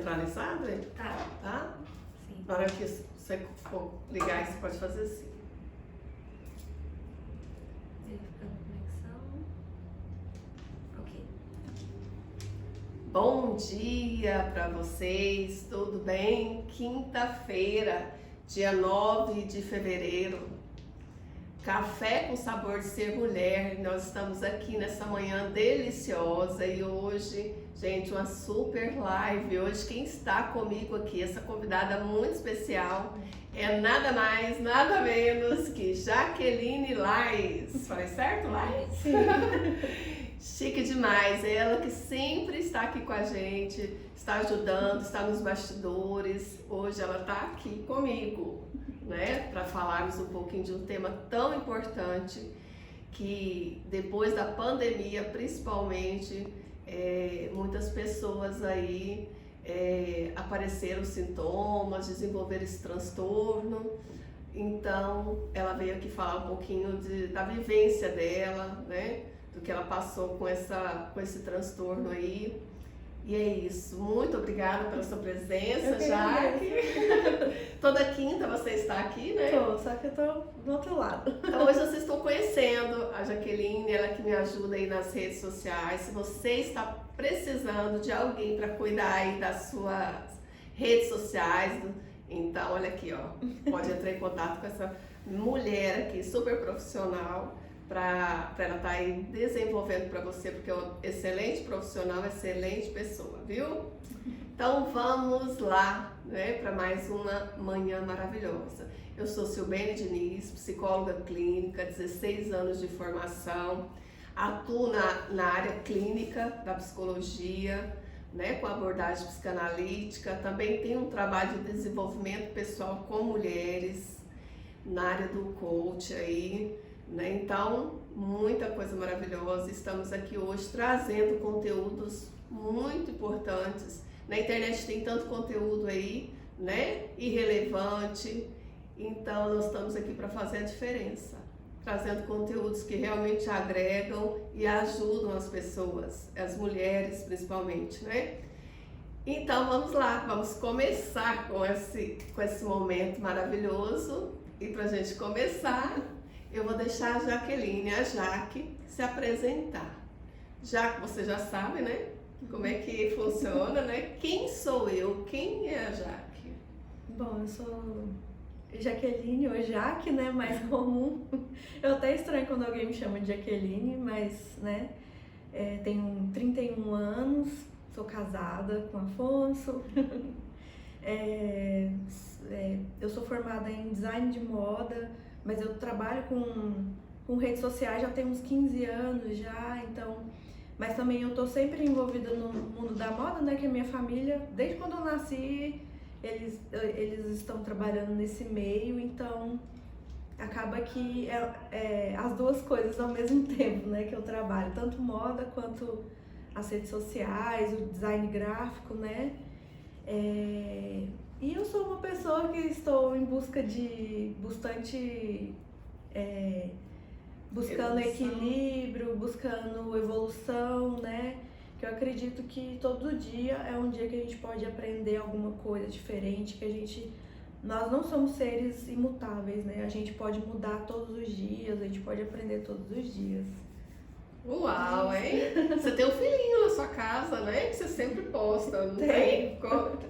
Centralizado? Tá. Tá? Sim. Na hora que você for ligar, você pode fazer assim. Verificando a conexão. Ok. Bom dia para vocês, tudo bem? Quinta-feira, dia 9 de fevereiro. Café com sabor de ser mulher. Nós estamos aqui nessa manhã deliciosa e hoje, gente, uma super live. Hoje quem está comigo aqui, essa convidada muito especial, é nada mais, nada menos que Jaqueline Lais. Falei certo, Lais? Sim. Chique demais. Ela que sempre está aqui com a gente, está ajudando, está nos bastidores. Hoje ela está aqui comigo, né, para falarmos um pouquinho de um tema tão importante que depois da pandemia, principalmente, muitas pessoas aí apareceram sintomas, desenvolveram esse transtorno. Então, ela veio aqui falar um pouquinho da vivência dela, né, do que ela passou com esse transtorno aí. E é isso. Muito obrigada pela sua presença, Jaque. Toda quinta você está aqui, né? Tô, só que eu tô do outro lado. Então hoje vocês estão conhecendo a Jaqueline, ela que me ajuda aí nas redes sociais. Se você está precisando de alguém para cuidar aí das suas redes sociais, então olha aqui, ó, pode entrar em contato com essa mulher aqui, super profissional, para ela estar aí desenvolvendo para você, porque é um excelente profissional, excelente pessoa, viu? Então vamos lá, né, para mais uma manhã maravilhosa. Eu sou Silbene Diniz, psicóloga clínica, 16 anos de formação, atuo na área clínica da psicologia, né, com abordagem psicanalítica, também tenho um trabalho de desenvolvimento pessoal com mulheres, na área do coach aí, né? Então, muita coisa maravilhosa. Estamos aqui hoje trazendo conteúdos muito importantes. Na internet tem tanto conteúdo aí, né? Irrelevante. Então, nós estamos aqui para fazer a diferença, trazendo conteúdos que realmente agregam e ajudam as pessoas, as mulheres principalmente, né? Então, vamos lá, vamos começar com esse momento maravilhoso. E para a gente começar, eu vou deixar a Jaqueline, a Jaque, se apresentar. Já que você já sabe, né? Como é que funciona, né? Quem sou eu? Quem é a Jaque? Bom, eu sou Jaqueline ou Jaque, né? Mais comum. Eu até estranho quando alguém me chama de Jaqueline, mas, né? Tenho 31 anos, sou casada com Afonso. Eu sou formada em design de moda, mas eu trabalho com redes sociais já tem uns 15 anos já, então... Mas também eu tô sempre envolvida no mundo da moda, né? Que a minha família, desde quando eu nasci, eles estão trabalhando nesse meio, então acaba que as duas coisas ao mesmo tempo, né? Que eu trabalho, tanto moda quanto as redes sociais, o design gráfico, né? E eu sou uma pessoa que estou em busca de buscando equilíbrio, buscando evolução, né? Que eu acredito que todo dia é um dia que a gente pode aprender alguma coisa diferente, nós não somos seres imutáveis, né? A gente pode mudar todos os dias, a gente pode aprender todos os dias. Uau, hein? Você tem um filhinho na sua casa, né? Que você sempre posta, não tem?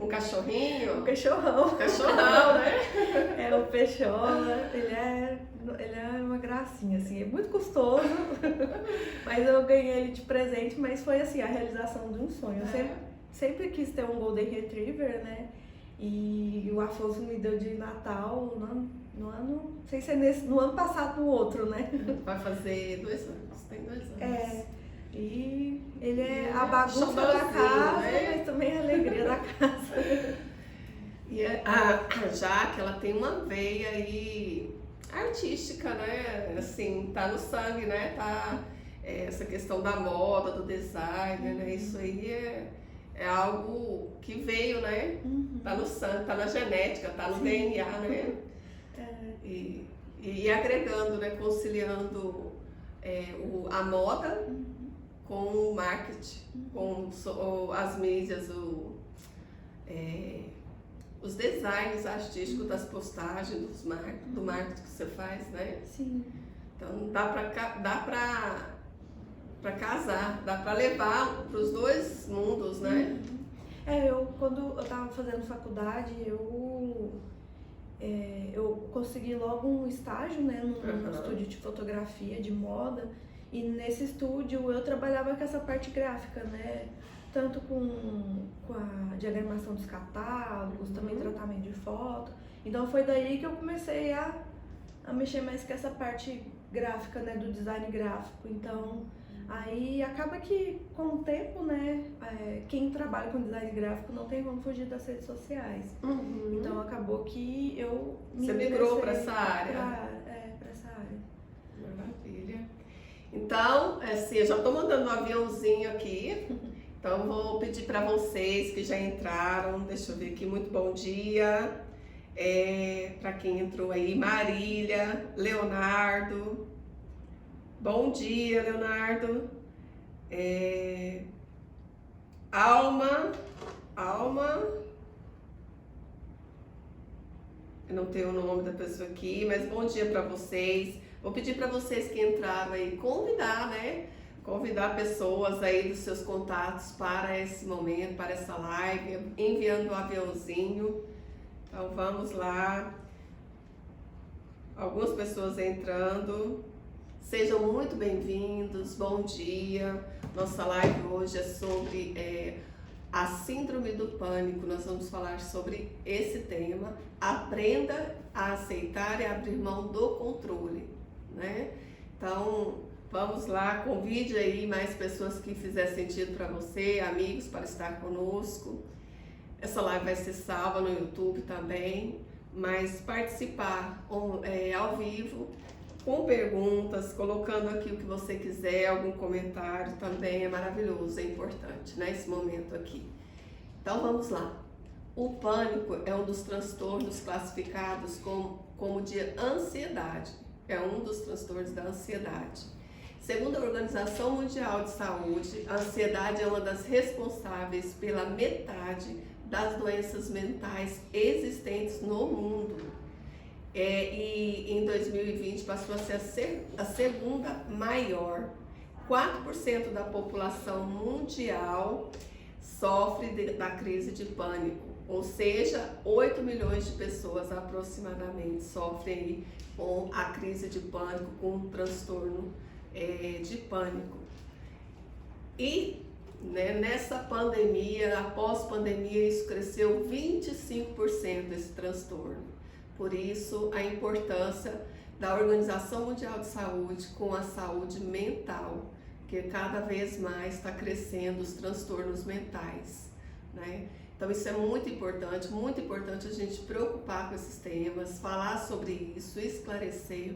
Um cachorrinho? Um cachorrão. Cachorrão, né? É o Peixola, ele é uma gracinha, assim, é muito custoso, mas eu ganhei ele de presente, mas foi assim, a realização de um sonho. Eu sempre quis ter um Golden Retriever, né? E o Afonso me deu de Natal no ano, não sei se é no ano passado, no outro, né? Vai fazer 2 anos, tem 2 anos. E ele é a bagunça da casa, né? Mas também a alegria da casa. E a Jaque, ela tem uma veia aí artística, né? Assim, tá no sangue, né? Tá essa questão da moda, do design, né? Isso aí é algo que veio, né? Tá no sangue, tá na genética, tá no DNA, né? E agregando, né? Conciliando a moda com o marketing, com as mídias, os designs artísticos das postagens, do marketing que você faz, né? Sim. Então dá para casar, dá para levar para os dois mundos, né? Quando eu tava fazendo faculdade, eu consegui logo um estágio, né, num estúdio de fotografia, de moda, e nesse estúdio eu trabalhava com essa parte gráfica, né, tanto com a diagramação dos catálogos, também tratamento de foto. Então foi daí que eu comecei a mexer mais com essa parte gráfica, né, do design gráfico. Então aí acaba que com o tempo, né, quem trabalha com design gráfico não tem como fugir das redes sociais. Então acabou que eu Você migrou para essa área? Para essa área. Maravilha. Então, assim, eu já estou mandando um aviãozinho aqui. Então vou pedir para vocês que já entraram, deixa eu ver aqui, muito bom dia. Para quem entrou aí, Marília, Leonardo. Bom dia, Leonardo. Alma. Eu não tenho o nome da pessoa aqui, mas bom dia para vocês. Vou pedir para vocês que entraram aí convidar, né? Convidar pessoas aí dos seus contatos para esse momento, para essa live, enviando um aviãozinho. Então vamos lá. Algumas pessoas entrando. Sejam muito bem-vindos, bom dia. Nossa live hoje é sobre a síndrome do pânico. Nós vamos falar sobre esse tema. Aprenda a aceitar e abrir mão do controle, né? Então, vamos lá, convide aí mais pessoas que fizer sentido para você, amigos, para estar conosco. Essa live vai ser salva no YouTube também, mas participar ao vivo, com perguntas, colocando aqui o que você quiser, algum comentário também é maravilhoso, é importante, né, esse momento aqui. Então vamos lá. O pânico é um dos transtornos classificados como de ansiedade, é um dos transtornos da ansiedade. Segundo a Organização Mundial de Saúde, a ansiedade é uma das responsáveis pela metade das doenças mentais existentes no mundo. E em 2020 passou a ser a segunda maior. 4% da população mundial sofre da crise de pânico, ou seja, 8 milhões de pessoas aproximadamente sofrem aí com a crise de pânico, com um transtorno de pânico. E nessa pandemia, após pandemia, isso cresceu 25% esse transtorno. Por isso, a importância da Organização Mundial de Saúde com a saúde mental, que cada vez mais está crescendo os transtornos mentais, né? Então, isso é muito importante a gente preocupar com esses temas, falar sobre isso, esclarecer,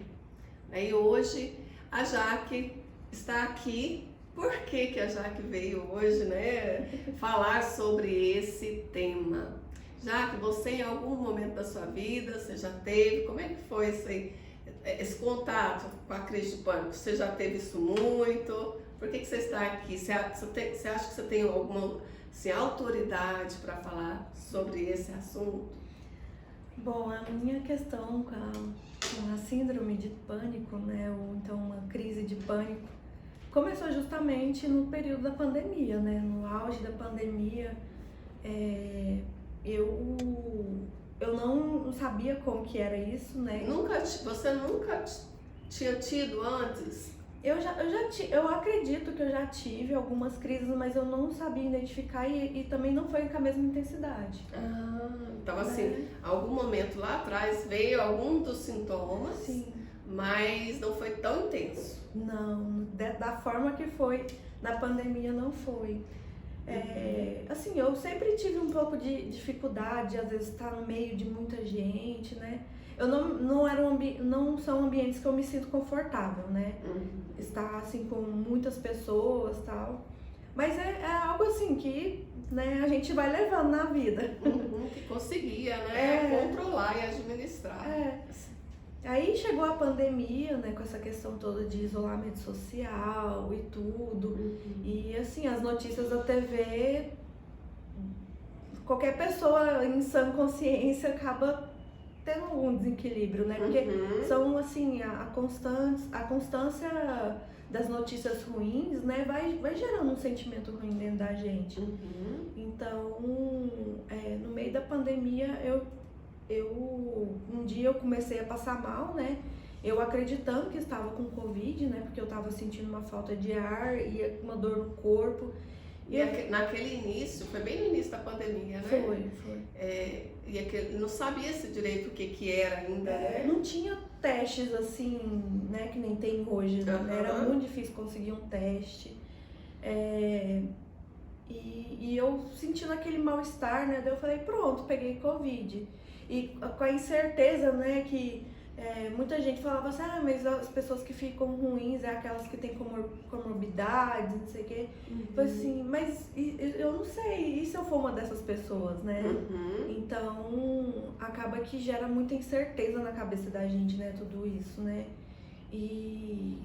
né? E hoje, a Jaque está aqui. Por que a Jaque veio hoje, né, falar sobre esse tema? Jaque, você em algum momento da sua vida, você já teve, como é que foi esse contato com a crise de pânico? Você já teve isso muito? Por que você está aqui? Você acha que você tem alguma autoridade para falar sobre esse assunto? Bom, a minha questão com a síndrome de pânico, né, ou então uma crise de pânico, começou justamente no período da pandemia, né, no auge da pandemia. Eu não sabia como que era isso, né? Você nunca tinha tido antes? Eu acredito que eu já tive algumas crises, mas eu não sabia identificar e também não foi com a mesma intensidade. Então assim, algum momento lá atrás veio algum dos sintomas, sim, mas não foi tão intenso. Não, da forma que foi na pandemia não foi. Assim, eu sempre tive um pouco de dificuldade, às vezes estar no meio de muita gente, né? Eu não são ambientes que eu me sinto confortável, né? Estar assim com muitas pessoas, tal. Mas é algo assim que, né, a gente vai levando na vida. Que conseguia, né? Controlar e administrar. Aí chegou a pandemia, né, com essa questão toda de isolamento social e tudo. E assim, as notícias da TV qualquer pessoa em sã consciência acaba tendo algum desequilíbrio, né? Porque são assim, a constância das notícias ruins, né, vai gerando um sentimento ruim dentro da gente. Então, no meio da pandemia, um dia eu comecei a passar mal, né? Eu acreditando que estava com Covid, né? Porque eu estava sentindo uma falta de ar e uma dor no corpo. E naquele início, foi bem no início da pandemia, né? Foi. E não sabia-se direito o que era ainda, né? Não tinha testes assim, né, que nem tem hoje, né? Era muito difícil conseguir um teste. E eu sentindo aquele mal-estar, né? Daí eu falei, pronto, peguei Covid. E com a incerteza, né, que muita gente falava assim, mas as pessoas que ficam ruins é aquelas que têm comorbidades, não sei o quê. Falei assim, mas eu não sei, e se eu for uma dessas pessoas, né? Então, acaba que gera muita incerteza na cabeça da gente, né, tudo isso, né? E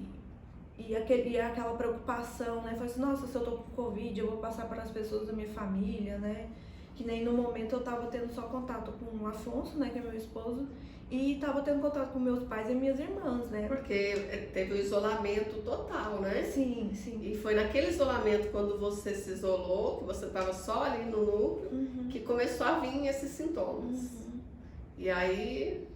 aquela preocupação, né? Falei assim, nossa, se eu tô com Covid, eu vou passar para as pessoas da minha família, né? Que nem no momento eu tava tendo só contato com o Afonso, né, que é meu esposo, e tava tendo contato com meus pais e minhas irmãs, né? Porque teve o isolamento total, né? Sim. E foi naquele isolamento, quando você se isolou, que você tava só ali no núcleo, que começou a vir esses sintomas. E aí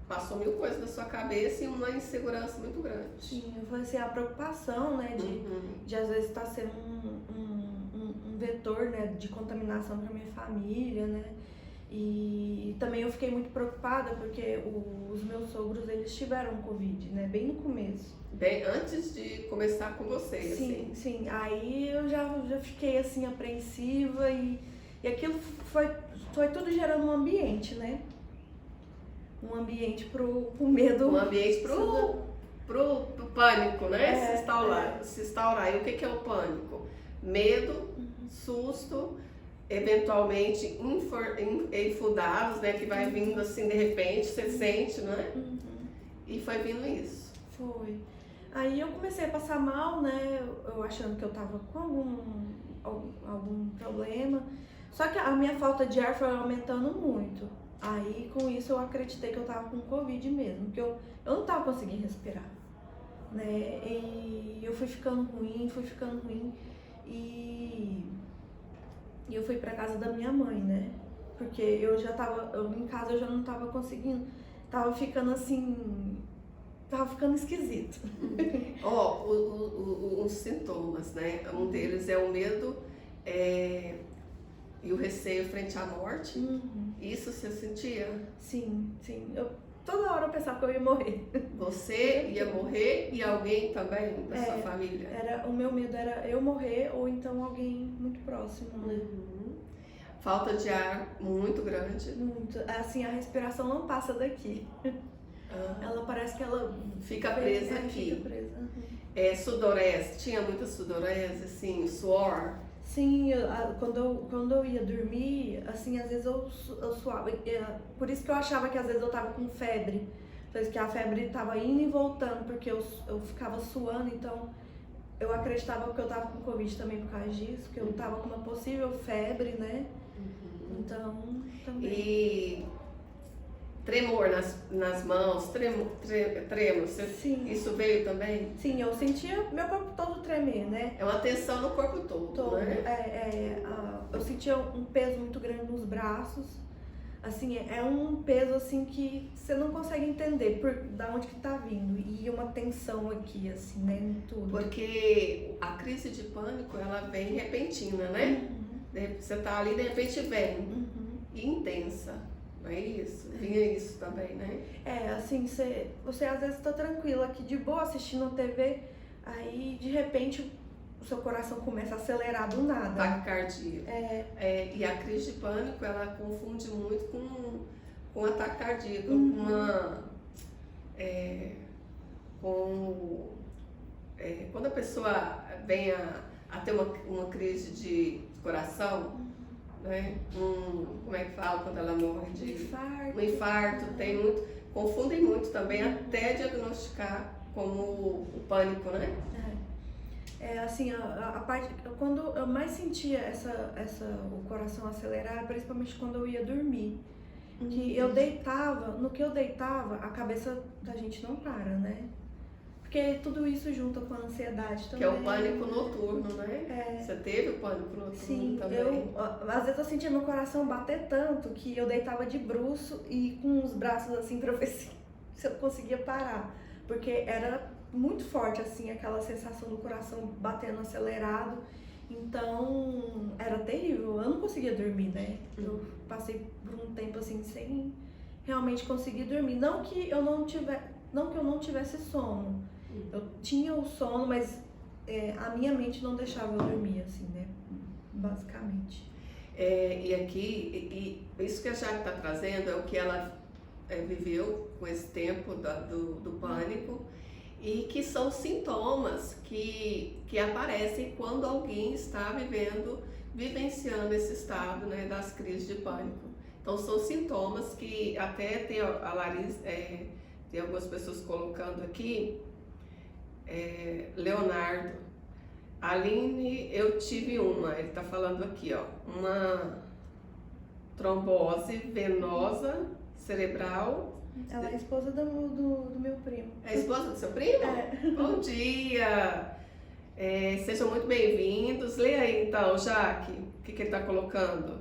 passou mil coisas na sua cabeça e uma insegurança muito grande. Sim, foi assim, a preocupação, né, de às vezes estar sendo um vetor, né, de contaminação para minha família, né? E também eu fiquei muito preocupada porque os meus sogros, eles tiveram Covid, né, bem no começo. Bem antes de começar com você, Sim. Aí eu já fiquei assim apreensiva e aquilo foi tudo gerando um ambiente, né? Um ambiente pro medo. Um ambiente pro pânico, né? Se instaurar. E o que é o pânico? Medo, susto, eventualmente infundados, né? Que vai vindo assim de repente, você sente, né? E foi vindo isso. Foi. Aí eu comecei a passar mal, né? Eu achando que eu tava com algum problema. Só que a minha falta de ar foi aumentando muito. Aí com isso eu acreditei que eu tava com Covid mesmo, porque eu não tava conseguindo respirar, né? E eu fui ficando ruim e eu fui pra casa da minha mãe, né? Porque em casa eu já não tava conseguindo, tava ficando assim, tava ficando esquisito. Os sintomas, né? Um deles é o medo e o receio frente à morte. Isso você sentia? Sim. Toda hora eu pensava que eu ia morrer. Você ia morrer e alguém também da sua família? O meu medo era eu morrer ou então alguém muito próximo, né? Falta de ar muito grande. Muito. Assim, a respiração não passa daqui. Ela parece que ela fica presa aqui. Fica presa. Sudorese, tinha muita sudorese, assim, suor? Sim, quando eu ia dormir, assim, às vezes eu suava. Por isso que eu achava que às vezes eu tava com febre. Que a febre tava indo e voltando, porque eu ficava suando, então eu acreditava que eu tava com Covid também por causa disso, que eu tava com uma possível febre, né? Então, também. E tremor nas mãos, tremor, Sim. Isso veio também? Sim, eu sentia meu corpo todo tremer, né? É uma tensão no corpo todo, né? Eu sentia um peso muito grande nos braços. Assim, é um peso assim que você não consegue entender da onde que tá vindo. E uma tensão aqui, assim, né, em tudo. Porque a crise de pânico, ela vem repentina, né? Você tá ali, de repente vem. E intensa. Não é isso? Vinha isso também, né? Assim, você às vezes tá tranquila aqui de boa assistindo a TV, aí de repente o seu coração começa a acelerar do nada. Taquicardia. E a crise de pânico, ela confunde muito com ataque cardíaco, quando a pessoa vem a ter uma crise de coração, né? Como é que fala quando ela morre de infarto. Um infarto, confundem muito também até diagnosticar como o pânico, né? Assim, a parte, quando eu mais sentia o coração acelerar, principalmente quando eu ia dormir. Que eu deitava, no que eu deitava, a cabeça da gente não para, né? Porque tudo isso junto com a ansiedade também. Que é o pânico noturno, né? Você teve o pânico noturno Sim, também? Às vezes eu sentia meu coração bater tanto que eu deitava de bruço e com os braços assim pra ver se eu conseguia parar. Porque era muito forte, assim, aquela sensação do coração batendo acelerado. Então, era terrível. Eu não conseguia dormir, né? Eu passei por um tempo, assim, sem realmente conseguir dormir. Não que eu não tivesse sono. Eu tinha o sono, mas a minha mente não deixava eu dormir, assim, né? Basicamente. E aqui, isso que a Jaque está trazendo é o que ela viveu com esse tempo do pânico e que são sintomas que aparecem quando alguém está vivenciando esse estado, né, das crises de pânico. Então são sintomas que até tem a Larissa, tem algumas pessoas colocando aqui, Leonardo, Aline, eu tive ele está falando aqui, ó, uma trombose venosa cerebral. Ela é a esposa do meu primo. É a esposa do seu primo? Bom dia! Sejam muito bem-vindos. Leia aí então, Jaque, o que ele está colocando?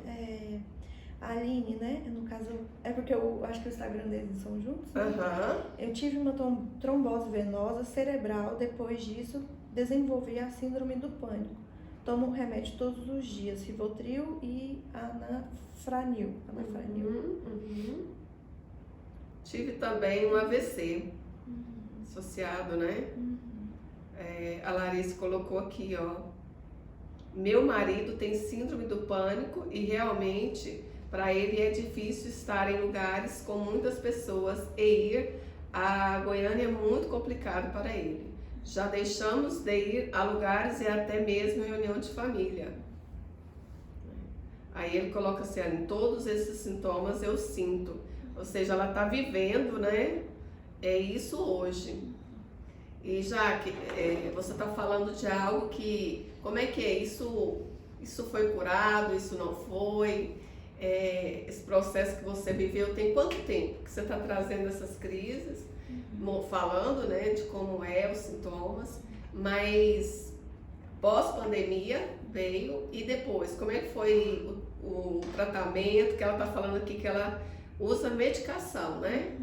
A Aline, né? No caso, é porque eu acho que o Instagram deles são juntos. Né? Eu tive uma trombose venosa cerebral. Depois disso, desenvolvi a síndrome do pânico. Tomo um remédio todos os dias, Rivotril e Anafranil. Tive também um AVC associado, né? A Larissa colocou aqui, ó. Meu marido tem síndrome do pânico e realmente para ele é difícil estar em lugares com muitas pessoas e ir a Goiânia é muito complicado para ele. Já deixamos de ir a lugares e até mesmo reunião de família. Aí ele coloca assim, em todos esses sintomas eu sinto. Ou seja, ela está vivendo, né? É isso hoje. E Jaque, você está falando de algo que, como é que é? Isso foi curado, isso não foi? Esse processo que você viveu, tem quanto tempo que você está trazendo essas crises? Falando, né, de como os sintomas, mas pós-pandemia veio e depois, como é que foi o tratamento, que ela está falando aqui que ela usa medicação, né?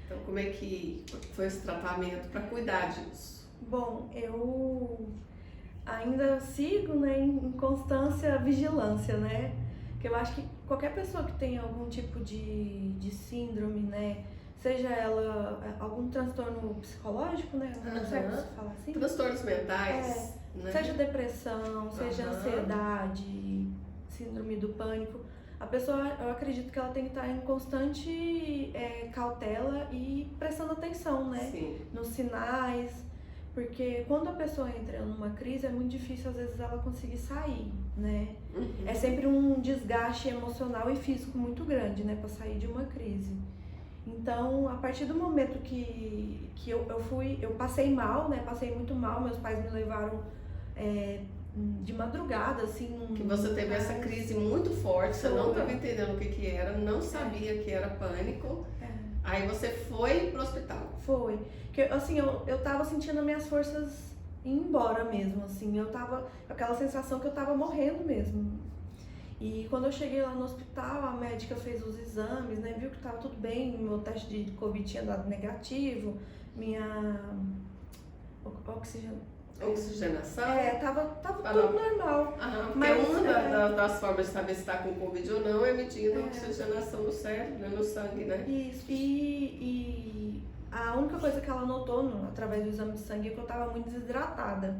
Então, como é que foi esse tratamento para cuidar disso? Bom, eu ainda sigo, né, em constância vigilância, né? Porque eu acho que qualquer pessoa que tem algum tipo de síndrome, né, seja ela algum transtorno psicológico, né? Não sei se falar assim. Transtornos mentais, né? Seja depressão, seja ansiedade, síndrome do pânico. A pessoa, eu acredito que ela tem que estar em constante cautela e prestando atenção, né? Sim. Nos sinais, porque quando a pessoa entra numa crise é muito difícil às vezes ela conseguir sair, né? É sempre um desgaste emocional e físico muito grande, né? Para sair de uma crise. Então, a partir do momento que eu passei mal, né? Passei muito mal, meus pais me levaram de madrugada, assim. Que você teve essa crise muito forte, você não estava entendendo o que era, não sabia que era pânico. Aí você foi pro hospital. Foi. Porque, assim, eu tava sentindo as minhas forças ir embora mesmo, assim. Eu tava com aquela sensação que eu tava morrendo mesmo. E quando eu cheguei lá no hospital, a médica fez os exames, né? Viu que tava tudo bem, meu teste de Covid tinha dado negativo, minha oxigenação? Tava tudo normal. Mas uma das formas de saber se está com Covid ou não é medindo a oxigenação no cérebro, né, no sangue, né? Isso. E a única coisa que ela notou através do exame de sangue é que eu tava muito desidratada.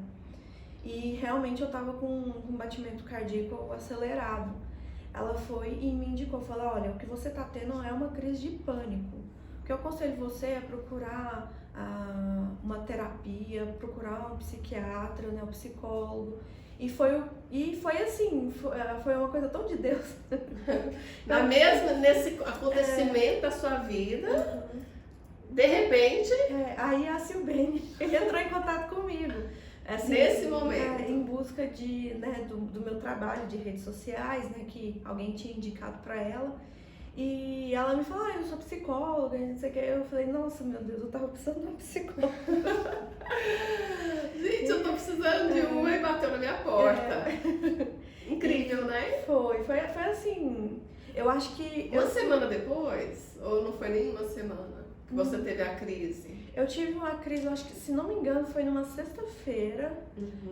E realmente eu tava com um batimento cardíaco acelerado. Ela foi e me indicou, falou, olha, o que você tá tendo é uma crise de pânico. O que eu aconselho você é procurar uma terapia, procurar um psiquiatra, né, um psicólogo. E foi assim, foi uma coisa tão de Deus. Nesse acontecimento da sua vida, de repente... Aí a Silbene, ele entrou em contato comigo. assim, nesse momento. em busca de, né, do meu trabalho de redes sociais, né, que alguém tinha indicado para ela. E ela me falou, eu sou psicóloga, não sei o que. Eu falei, nossa, meu Deus, eu tava precisando de uma psicóloga. Gente, eu tô precisando de uma e bateu na minha porta. Incrível, né? Foi assim, eu acho que... Uma semana depois, ou não foi nem uma semana, que você teve a crise? Eu tive uma crise, eu acho que, se não me engano, foi numa sexta-feira.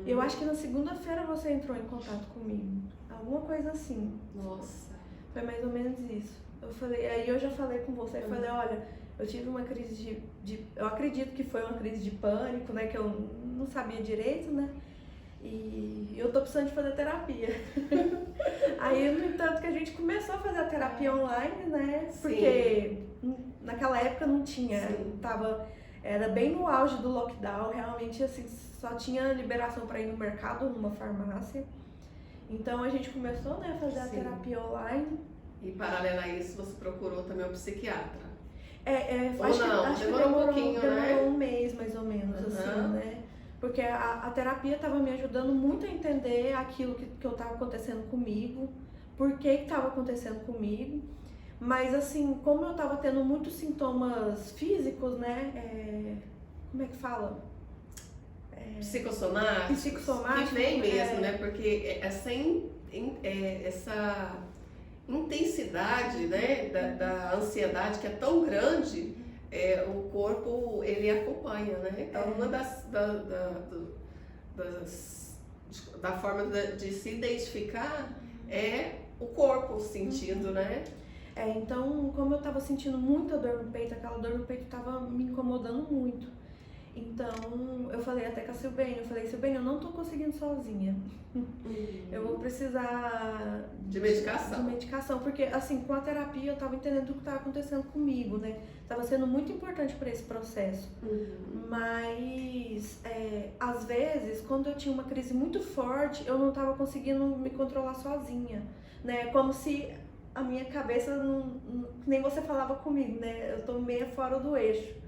Eu acho que na segunda-feira você entrou em contato comigo. Alguma coisa assim. Nossa. Foi mais ou menos isso. Eu falei, aí eu já falei com você, eu falei, olha, eu tive uma crise eu acredito que foi uma crise de pânico, né, que eu não sabia direito, né, e eu tô precisando de fazer terapia. Aí, no entanto, que a gente começou a fazer a terapia online, né, porque naquela época não tinha, era bem no auge do lockdown, realmente, assim, só tinha liberação para ir no mercado, numa farmácia. Então a gente começou, né, a fazer a terapia online. E paralelo a isso, você procurou também um psiquiatra? Acho que demorou um pouquinho, né? Demorou um mês mais ou menos, assim, né? Porque a terapia estava me ajudando muito a entender aquilo que eu estava acontecendo comigo, por que estava acontecendo comigo. Mas assim, como eu estava tendo muitos sintomas físicos, né? Como é que fala? Psicossomáticos. Que vem mesmo, né? Porque essa intensidade, né, da ansiedade que é tão grande, o corpo ele acompanha, né? Então uma da forma de se identificar é o corpo sentindo, né? Então, como eu tava sentindo muita dor no peito, aquela dor no peito tava me incomodando muito. Então, eu falei até com a Silbene, Silbene, eu não tô conseguindo sozinha. Eu vou precisar de medicação. De medicação, porque assim, com a terapia eu tava entendendo o que tava acontecendo comigo, né? Tava sendo muito importante para esse processo. Mas, às vezes, quando eu tinha uma crise muito forte, eu não tava conseguindo me controlar sozinha, né? Como se a minha cabeça, nem você falava comigo, né? Eu tô meio fora do eixo.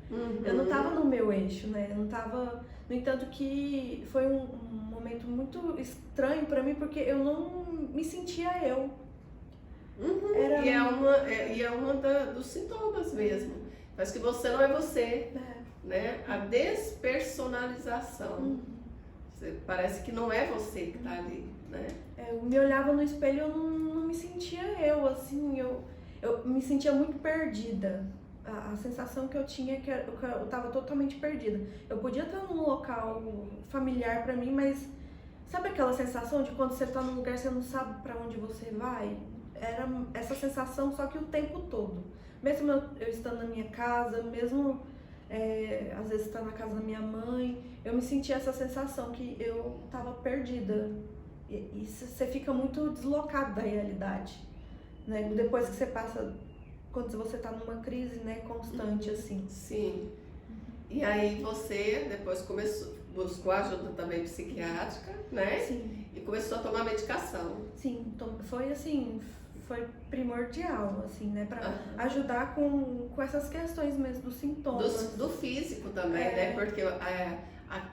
Eu não tava no meu eixo, né? Eu não tava... No entanto que foi um momento muito estranho pra mim, porque eu não me sentia eu. E é uma dos sintomas mesmo. Mas que você não é você, né? A despersonalização. Parece que não é você que tá ali, né? Eu me olhava no espelho e eu não me sentia eu, assim, eu me sentia muito perdida. A sensação que eu tinha é que eu tava totalmente perdida. Eu podia estar num local familiar pra mim, mas sabe aquela sensação de quando você tá num lugar você não sabe pra onde você vai? Era essa sensação, só que o tempo todo. Mesmo eu estando na minha casa, mesmo às vezes estar na casa da minha mãe, eu me sentia essa sensação que eu tava perdida. E você fica muito deslocado da realidade, né? Depois que você passa... Quando você tá numa crise, né, constante, assim. Sim. E aí você depois buscou ajuda também psiquiátrica, né? Sim. E começou a tomar medicação. Sim, foi assim, foi primordial, assim, né, pra ajudar com essas questões mesmo, dos sintomas. Do físico também, né? Porque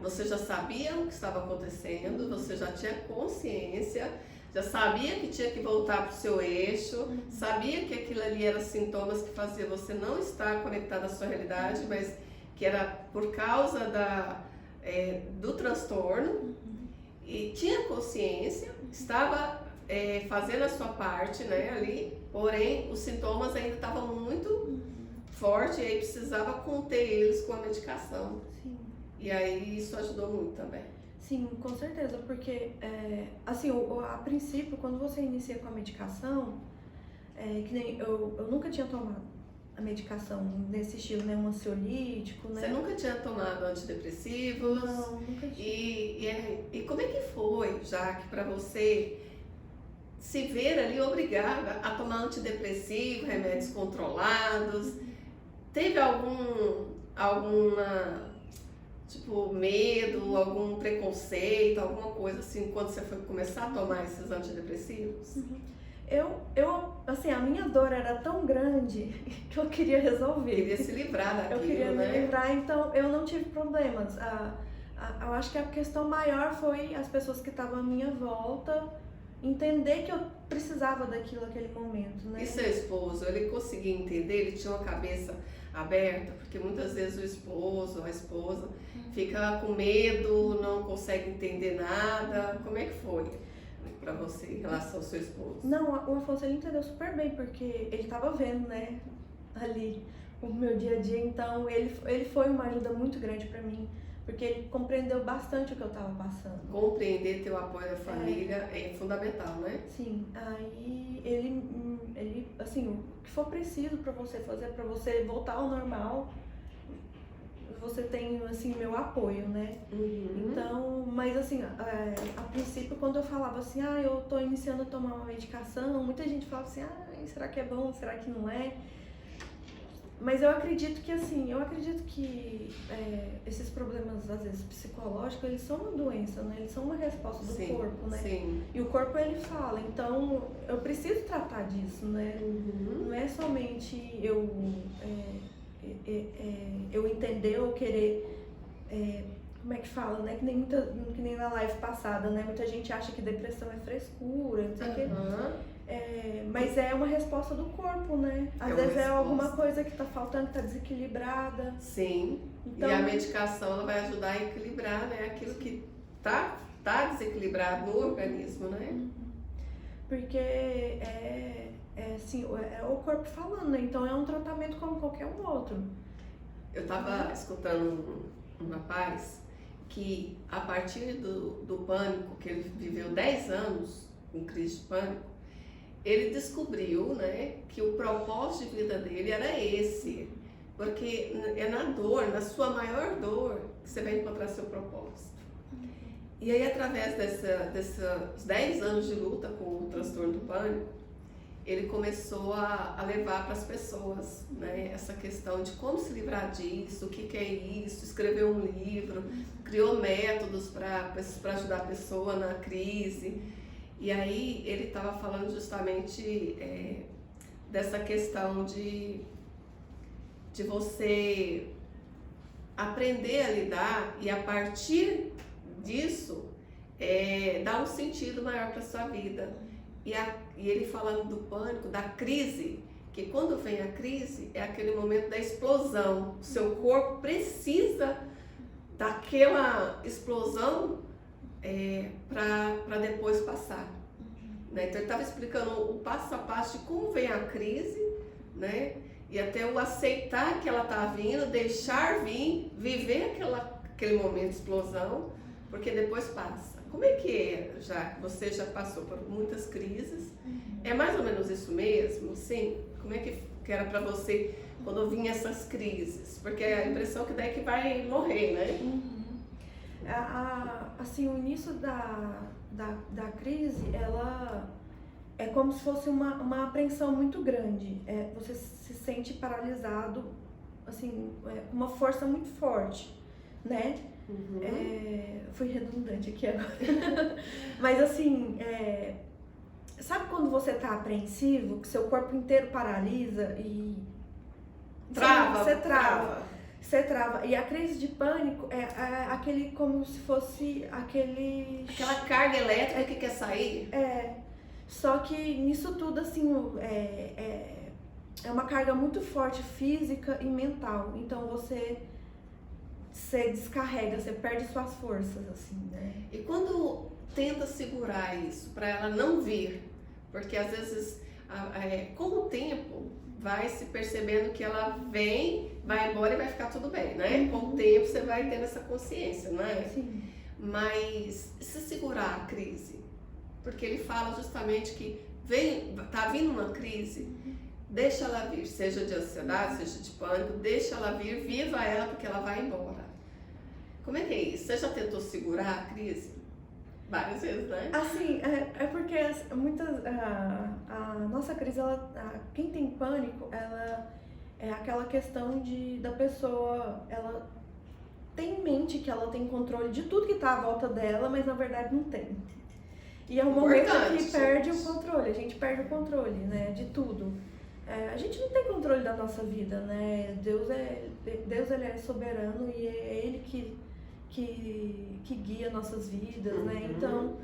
você já sabia o que estava acontecendo, você já tinha consciência, já sabia que tinha que voltar para o seu eixo, sabia que aquilo ali eram sintomas que faziam você não estar conectado à sua realidade, mas que era por causa do transtorno, e tinha consciência, estava fazendo a sua parte, né, ali, porém os sintomas ainda estavam muito fortes e aí precisava conter eles com a medicação. Sim. E aí isso ajudou muito também. Sim, com certeza, porque, assim, a princípio, quando você inicia com a medicação, que nem eu nunca tinha tomado a medicação nesse estilo, né, um ansiolítico, né? Você nunca tinha tomado antidepressivos? Não, nunca tinha. E como é que foi, Jaque, para você se ver ali obrigada a tomar antidepressivo, remédios controlados? Teve alguma... tipo, medo, algum preconceito, alguma coisa assim, quando você foi começar a tomar esses antidepressivos? Assim, a minha dor era tão grande que eu queria resolver. Queria se livrar daquilo, eu queria né? me livrar, então eu não tive problemas. Eu acho que a questão maior foi as pessoas que estavam à minha volta entender que eu precisava daquilo naquele momento, né? E seu esposo, ele conseguia entender? Ele tinha uma cabeça aberta? Porque muitas vezes o esposo, a esposa, fica com medo, não consegue entender nada. Como é que foi pra você em relação ao seu esposo? Não, o Afonso ele entendeu super bem, porque ele estava vendo, né, ali o meu dia a dia, então ele foi uma ajuda muito grande para mim, porque ele compreendeu bastante o que eu estava passando. Compreender, ter o apoio da família é fundamental, né? Sim, aí ele, assim, o que for preciso para você fazer, para você voltar ao normal, você tem, assim, meu apoio, né? Então, mas assim, a princípio, quando eu falava assim, eu tô iniciando a tomar uma medicação, muita gente falava assim, será que é bom, será que não é? Mas eu acredito que, assim, esses problemas, às vezes, psicológicos, eles são uma doença, né? Eles são uma resposta do corpo, né? Sim. E o corpo, ele fala, então, eu preciso tratar disso, né? Não é somente eu entender ou querer, como é que fala, né? Que nem na live passada, né? Muita gente acha que depressão é frescura, não sei o quê. Mas é uma resposta do corpo, né? Às vezes é alguma coisa que tá faltando, que tá desequilibrada. Sim. Então, e a medicação ela vai ajudar a equilibrar, né? Aquilo que tá desequilibrado no organismo, né? Porque assim, é o corpo falando, né? Então é um tratamento como qualquer um outro. Eu tava escutando um rapaz que a partir do pânico, que ele viveu 10 anos com crise de pânico, ele descobriu, né, que o propósito de vida dele era esse. Porque é na dor, na sua maior dor, que você vai encontrar seu propósito. E aí, através desses 10 anos de luta com o transtorno do pânico, ele começou a levar para as pessoas, né, essa questão de como se livrar disso, o que é isso, escreveu um livro, criou métodos para ajudar a pessoa na crise. E aí ele estava falando justamente dessa questão de você aprender a lidar e a partir disso dar um sentido maior para sua vida. E ele falando do pânico, da crise, que quando vem a crise é aquele momento da explosão. O seu corpo precisa daquela explosão para depois passar. Né? Então ele estava explicando o passo a passo de como vem a crise, né? E até o aceitar que ela está vindo, deixar vir, viver aquele momento de explosão, porque depois passa. Como é que é, você já passou por muitas crises? É mais ou menos isso mesmo? Sim? Como é que era para você quando vinha essas crises? Porque a impressão que dá é que vai morrer, né? Assim, o início da crise, ela é como se fosse uma apreensão muito grande. Você se sente paralisado, assim, com uma força muito forte, né? Fui redundante aqui agora. Mas assim, sabe quando você tá apreensivo, que seu corpo inteiro paralisa e você trava. Você trava. E a crise de pânico é aquele, como se fosse aquela carga elétrica que quer sair. Só que nisso tudo, assim, é uma carga muito forte física e mental. Então você descarrega, você perde suas forças, assim, né? E quando tenta segurar isso, para ela não vir, porque às vezes, com o tempo, vai se percebendo que ela vem, vai embora e vai ficar tudo bem, né? Com o tempo você vai tendo essa consciência, não é? Sim. Mas se segurar a crise, porque ele fala justamente que tá vindo uma crise, deixa ela vir, seja de ansiedade, seja de pânico, deixa ela vir, viva ela porque ela vai embora. Como é que é isso? Você já tentou segurar a crise? Várias vezes, né? Assim, porque a nossa crise, quem tem pânico, ela é aquela questão da pessoa, ela tem em mente que ela tem controle de tudo que tá à volta dela, mas na verdade não tem. E é um momento que perde o controle, a gente perde o controle, né, de tudo. A gente não tem controle da nossa vida, né? Deus ele é soberano e é Ele que que guia nossas vidas, né? Uhum. Então,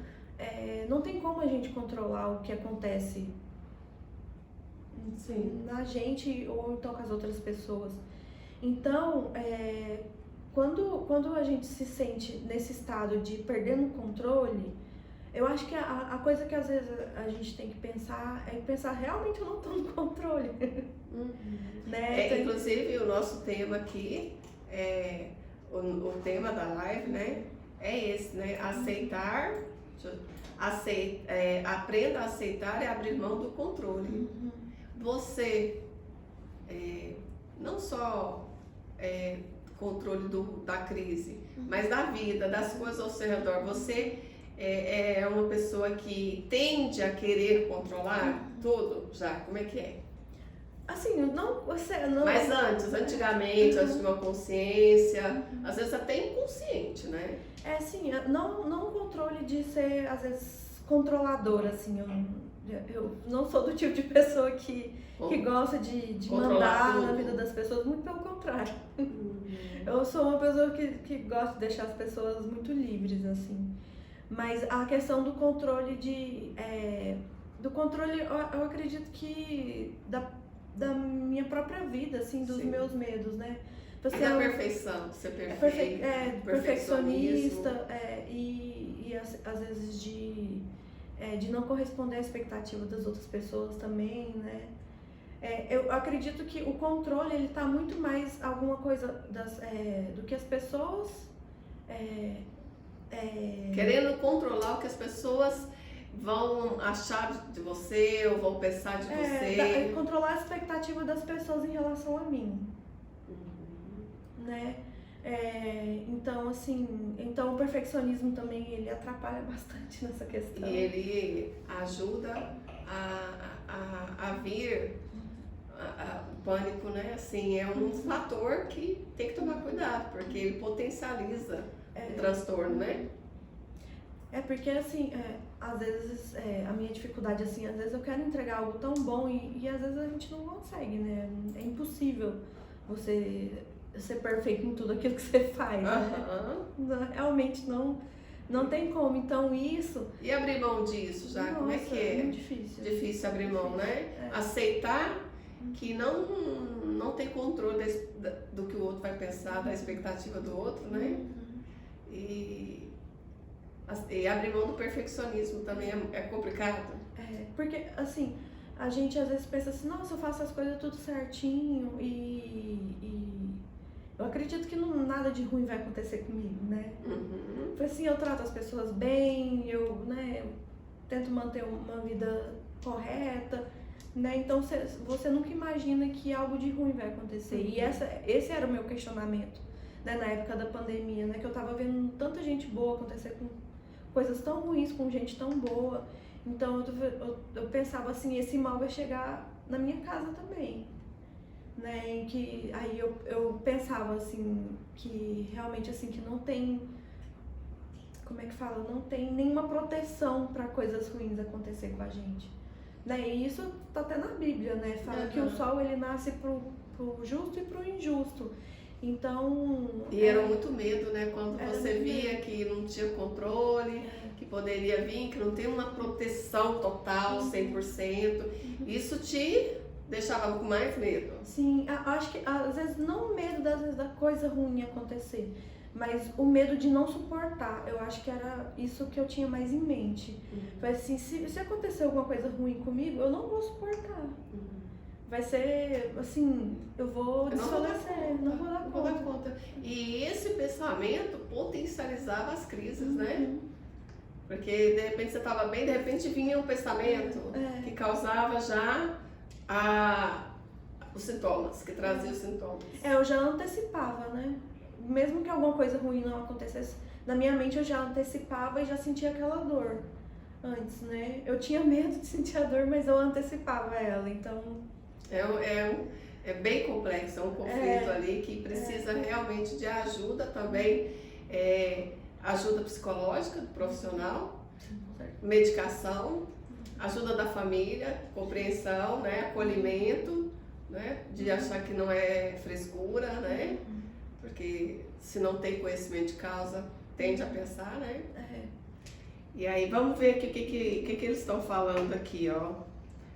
não tem como a gente controlar o que acontece Sim. na gente ou então com as outras pessoas. Então, quando a gente se sente nesse estado de perdendo o controle, eu acho que a coisa que às vezes a gente tem que pensar é pensar, realmente eu não estou no controle. Uhum. Né? Inclusive, o nosso tema aqui, o tema da live, né, é esse, né? Aceitar, aprenda a aceitar e abrir mão do controle. Uhum. Você, não só controle da crise, mas da vida, das coisas ao seu redor. Você é uma pessoa que tende a querer controlar tudo já? Como é que é? Assim, você não... Mas antigamente, antes de uma consciência, às vezes até inconsciente, né? Sim, não o controle de ser, às vezes, controladora, assim, eu não sou do tipo de pessoa que gosta de mandar tudo na vida das pessoas, muito pelo contrário. Eu sou uma pessoa que gosta de deixar as pessoas muito livres, assim. Mas a questão do controle eu acredito que da minha própria vida, assim, dos Sim. meus medos, né? E da perfeição, ser perfeito, perfeccionista, e às vezes de não corresponder à expectativa das outras pessoas também, né? Eu acredito que o controle, ele tá muito mais alguma coisa do que as pessoas... querendo controlar o que as pessoas vão achar de você ou vão pensar de você. Controlar a expectativa das pessoas em relação a mim. Né? Então, assim, o perfeccionismo também, ele atrapalha bastante nessa questão. E ele ajuda a vir o pânico, né? Assim, é um fator que tem que tomar cuidado, porque ele potencializa o transtorno, né? Porque, assim, às vezes, a minha dificuldade, assim, às vezes eu quero entregar algo tão bom e às vezes a gente não consegue, né? É impossível você ser perfeito em tudo aquilo que você faz, né? Realmente não tem como, então isso... E abrir mão disso, já? Como é que é? É muito difícil. Difícil abrir mão, né? Aceitar que não tem controle do que o outro vai pensar, da expectativa do outro, né? E abrir mão do perfeccionismo também é complicado. Porque, assim, a gente às vezes pensa assim, nossa, eu faço as coisas tudo certinho e eu acredito que nada de ruim vai acontecer comigo, né? Assim, eu trato as pessoas bem, eu tento manter uma vida correta, né? Então você nunca imagina que algo de ruim vai acontecer. E esse era o meu questionamento, né, na época da pandemia, né? Que eu tava vendo tanta gente boa acontecer com coisas tão ruins, com gente tão boa. Então eu pensava assim, esse mal vai chegar na minha casa também. Né, que aí eu pensava assim, que realmente assim, que não tem, como é que fala, não tem nenhuma proteção para coisas ruins acontecer com a gente, né, e isso tá até na Bíblia, né, fala que o sol ele nasce pro justo e pro injusto, então... E era muito medo, né, quando você via que não tinha controle, que poderia vir, que não tem uma proteção total, 100%, isso te deixava com mais medo. Sim, acho que às vezes não o medo da coisa ruim acontecer, mas o medo de não suportar. Eu acho que era isso que eu tinha mais em mente. Foi assim, se acontecer alguma coisa ruim comigo, eu não vou suportar. Vai ser assim, eu vou desfalecer, não vou dar conta. E esse pensamento potencializava as crises, né? Porque de repente você estava bem, de repente vinha um pensamento que causava já os sintomas, que trazia os sintomas. Eu já antecipava, né? Mesmo que alguma coisa ruim não acontecesse, na minha mente eu já antecipava e já sentia aquela dor antes, né? Eu tinha medo de sentir a dor, mas eu antecipava ela, então... É bem complexo, é um conflito ali que precisa realmente de ajuda também, ajuda psicológica do profissional, medicação, ajuda da família, compreensão, né, acolhimento, né, de achar que não é frescura, né, Porque se não tem conhecimento de causa, tende a pensar, né? É. E aí, vamos ver aqui o que eles estão falando aqui, ó.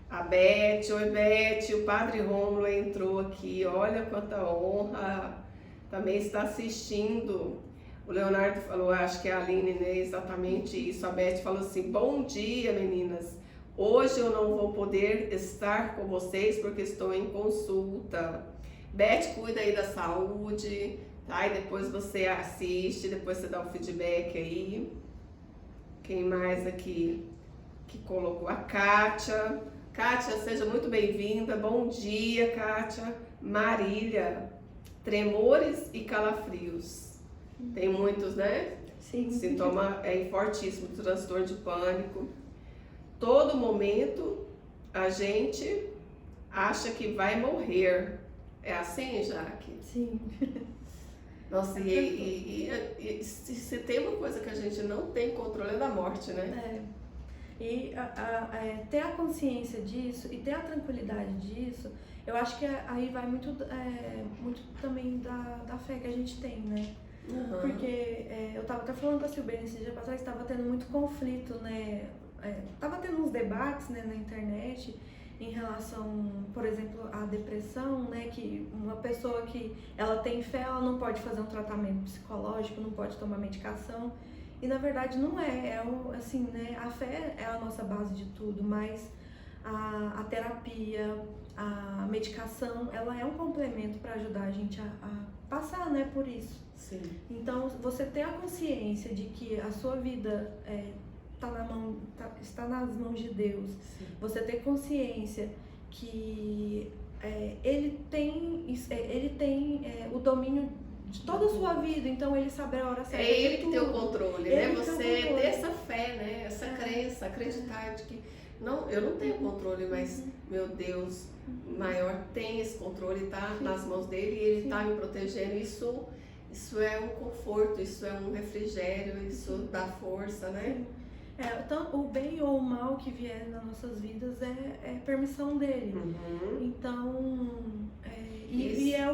A Beth, oi Beth, o Padre Rômulo entrou aqui, olha quanta honra, também está assistindo. O Leonardo falou, acho que é a Aline, né? Exatamente isso. A Beth falou assim, bom dia meninas, hoje eu não vou poder estar com vocês porque estou em consulta. Beth, cuida aí da saúde, tá? E depois você assiste, depois você dá o feedback aí. Quem mais aqui que colocou? A Kátia. Kátia, seja muito bem-vinda. Bom dia, Kátia. Marília. Tremores e calafrios. Tem muitos, né? Sim. Sintoma é fortíssimo, transtorno de pânico. Todo momento a gente acha que vai morrer. É assim, Jaque? Sim. Nossa, e se tem uma coisa que a gente não tem controle é da morte, né? E ter a consciência disso e ter a tranquilidade disso, eu acho que aí vai muito, muito também da fé que a gente tem, né? Uhum. Porque eu tava até falando com a Silbene esse dia pra trás, estava tendo muito conflito, né? Tava tendo uns debates, né, na internet em relação, por exemplo, à depressão, né? Que uma pessoa que ela tem fé, ela não pode fazer um tratamento psicológico, não pode tomar medicação. E na verdade não assim, né? A fé é a nossa base de tudo, mas a terapia, a medicação, ela é um complemento para ajudar a gente a passar, né, por isso. Sim. Então, você ter a consciência de que a sua vida está nas mãos de Deus. Sim. Você ter consciência que ele tem o domínio de toda a sua vida, então ele sabe a hora certa. É ele que tem o controle, né? Você ter essa fé, né? Essa crença, acreditar de que não, eu não tenho controle, mas meu Deus maior tem esse controle, tá nas mãos dele e ele tá me protegendo. Isso é um conforto, isso é um refrigério, isso dá força, né? Então, o bem ou o mal que vier nas nossas vidas é permissão dele. Uhum. Então, é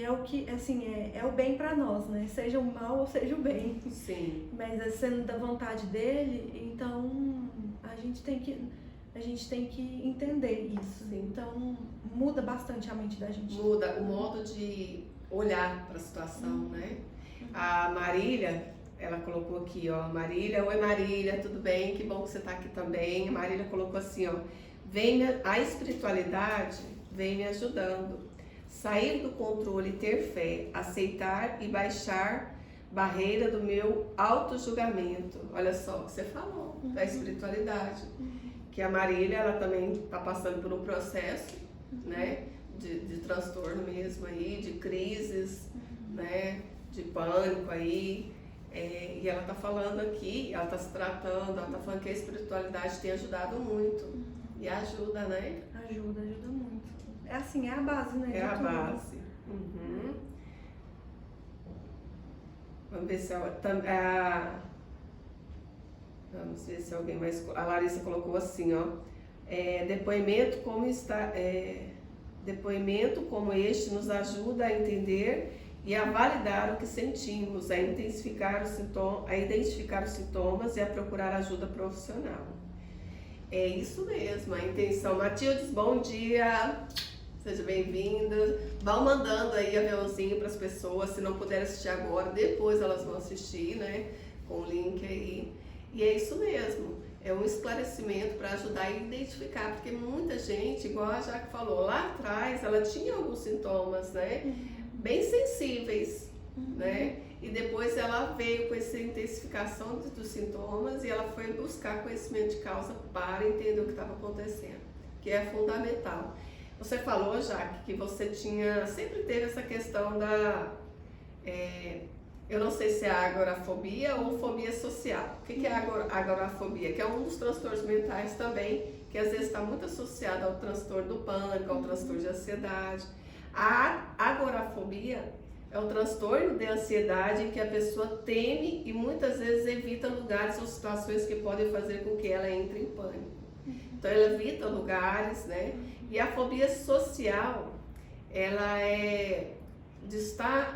o que, assim, é o bem para nós, né? Seja o mal ou seja o bem. Sim. Mas sendo da vontade dele, então a gente tem que entender isso. Sim. Então, muda bastante a mente da gente. Muda o modo de olhar para a situação, né? A Marília, ela colocou aqui, ó, Marília, oi Marília, tudo bem? Que bom que você está aqui também. A Marília colocou assim, ó, a espiritualidade vem me ajudando. Sair do controle e ter fé, aceitar e baixar barreira do meu auto-julgamento. Olha só o que você falou, da espiritualidade. Que a Marília, ela também está passando por um processo, né, de transtorno mesmo aí, de crises, né, de pânico aí. E ela está falando aqui, ela está se tratando, ela está falando que a espiritualidade tem ajudado muito. E ajuda, né? Ajuda muito. É assim, é a base, né? É a base. Uhum. Vamos ver se vamos ver se alguém mais. A Larissa colocou assim, ó. Depoimento como este nos ajuda a entender e a validar o que sentimos, a identificar os sintomas e a procurar ajuda profissional. É isso mesmo, a intenção. Matildes, bom dia! Seja bem-vinda. Vão mandando aí aviãozinho para as pessoas, se não puder assistir agora, depois elas vão assistir, né? Com o link aí. E é isso mesmo, é um esclarecimento para ajudar a identificar, porque muita gente, igual a Jaque falou, lá atrás ela tinha alguns sintomas, né? Bem sensíveis, né? E depois ela veio com essa intensificação dos sintomas e ela foi buscar conhecimento de causa para entender o que estava acontecendo, que é fundamental. Você falou, Jaque, que você sempre teve essa questão da, eu não sei se é agorafobia ou fobia social. O que é a agorafobia? Que é um dos transtornos mentais também, que às vezes está muito associado ao transtorno do pânico, ao transtorno de ansiedade. A agorafobia é um transtorno de ansiedade em que a pessoa teme e muitas vezes evita lugares ou situações que podem fazer com que ela entre em pânico. Então ela evita lugares, né? E a fobia social ela é de estar,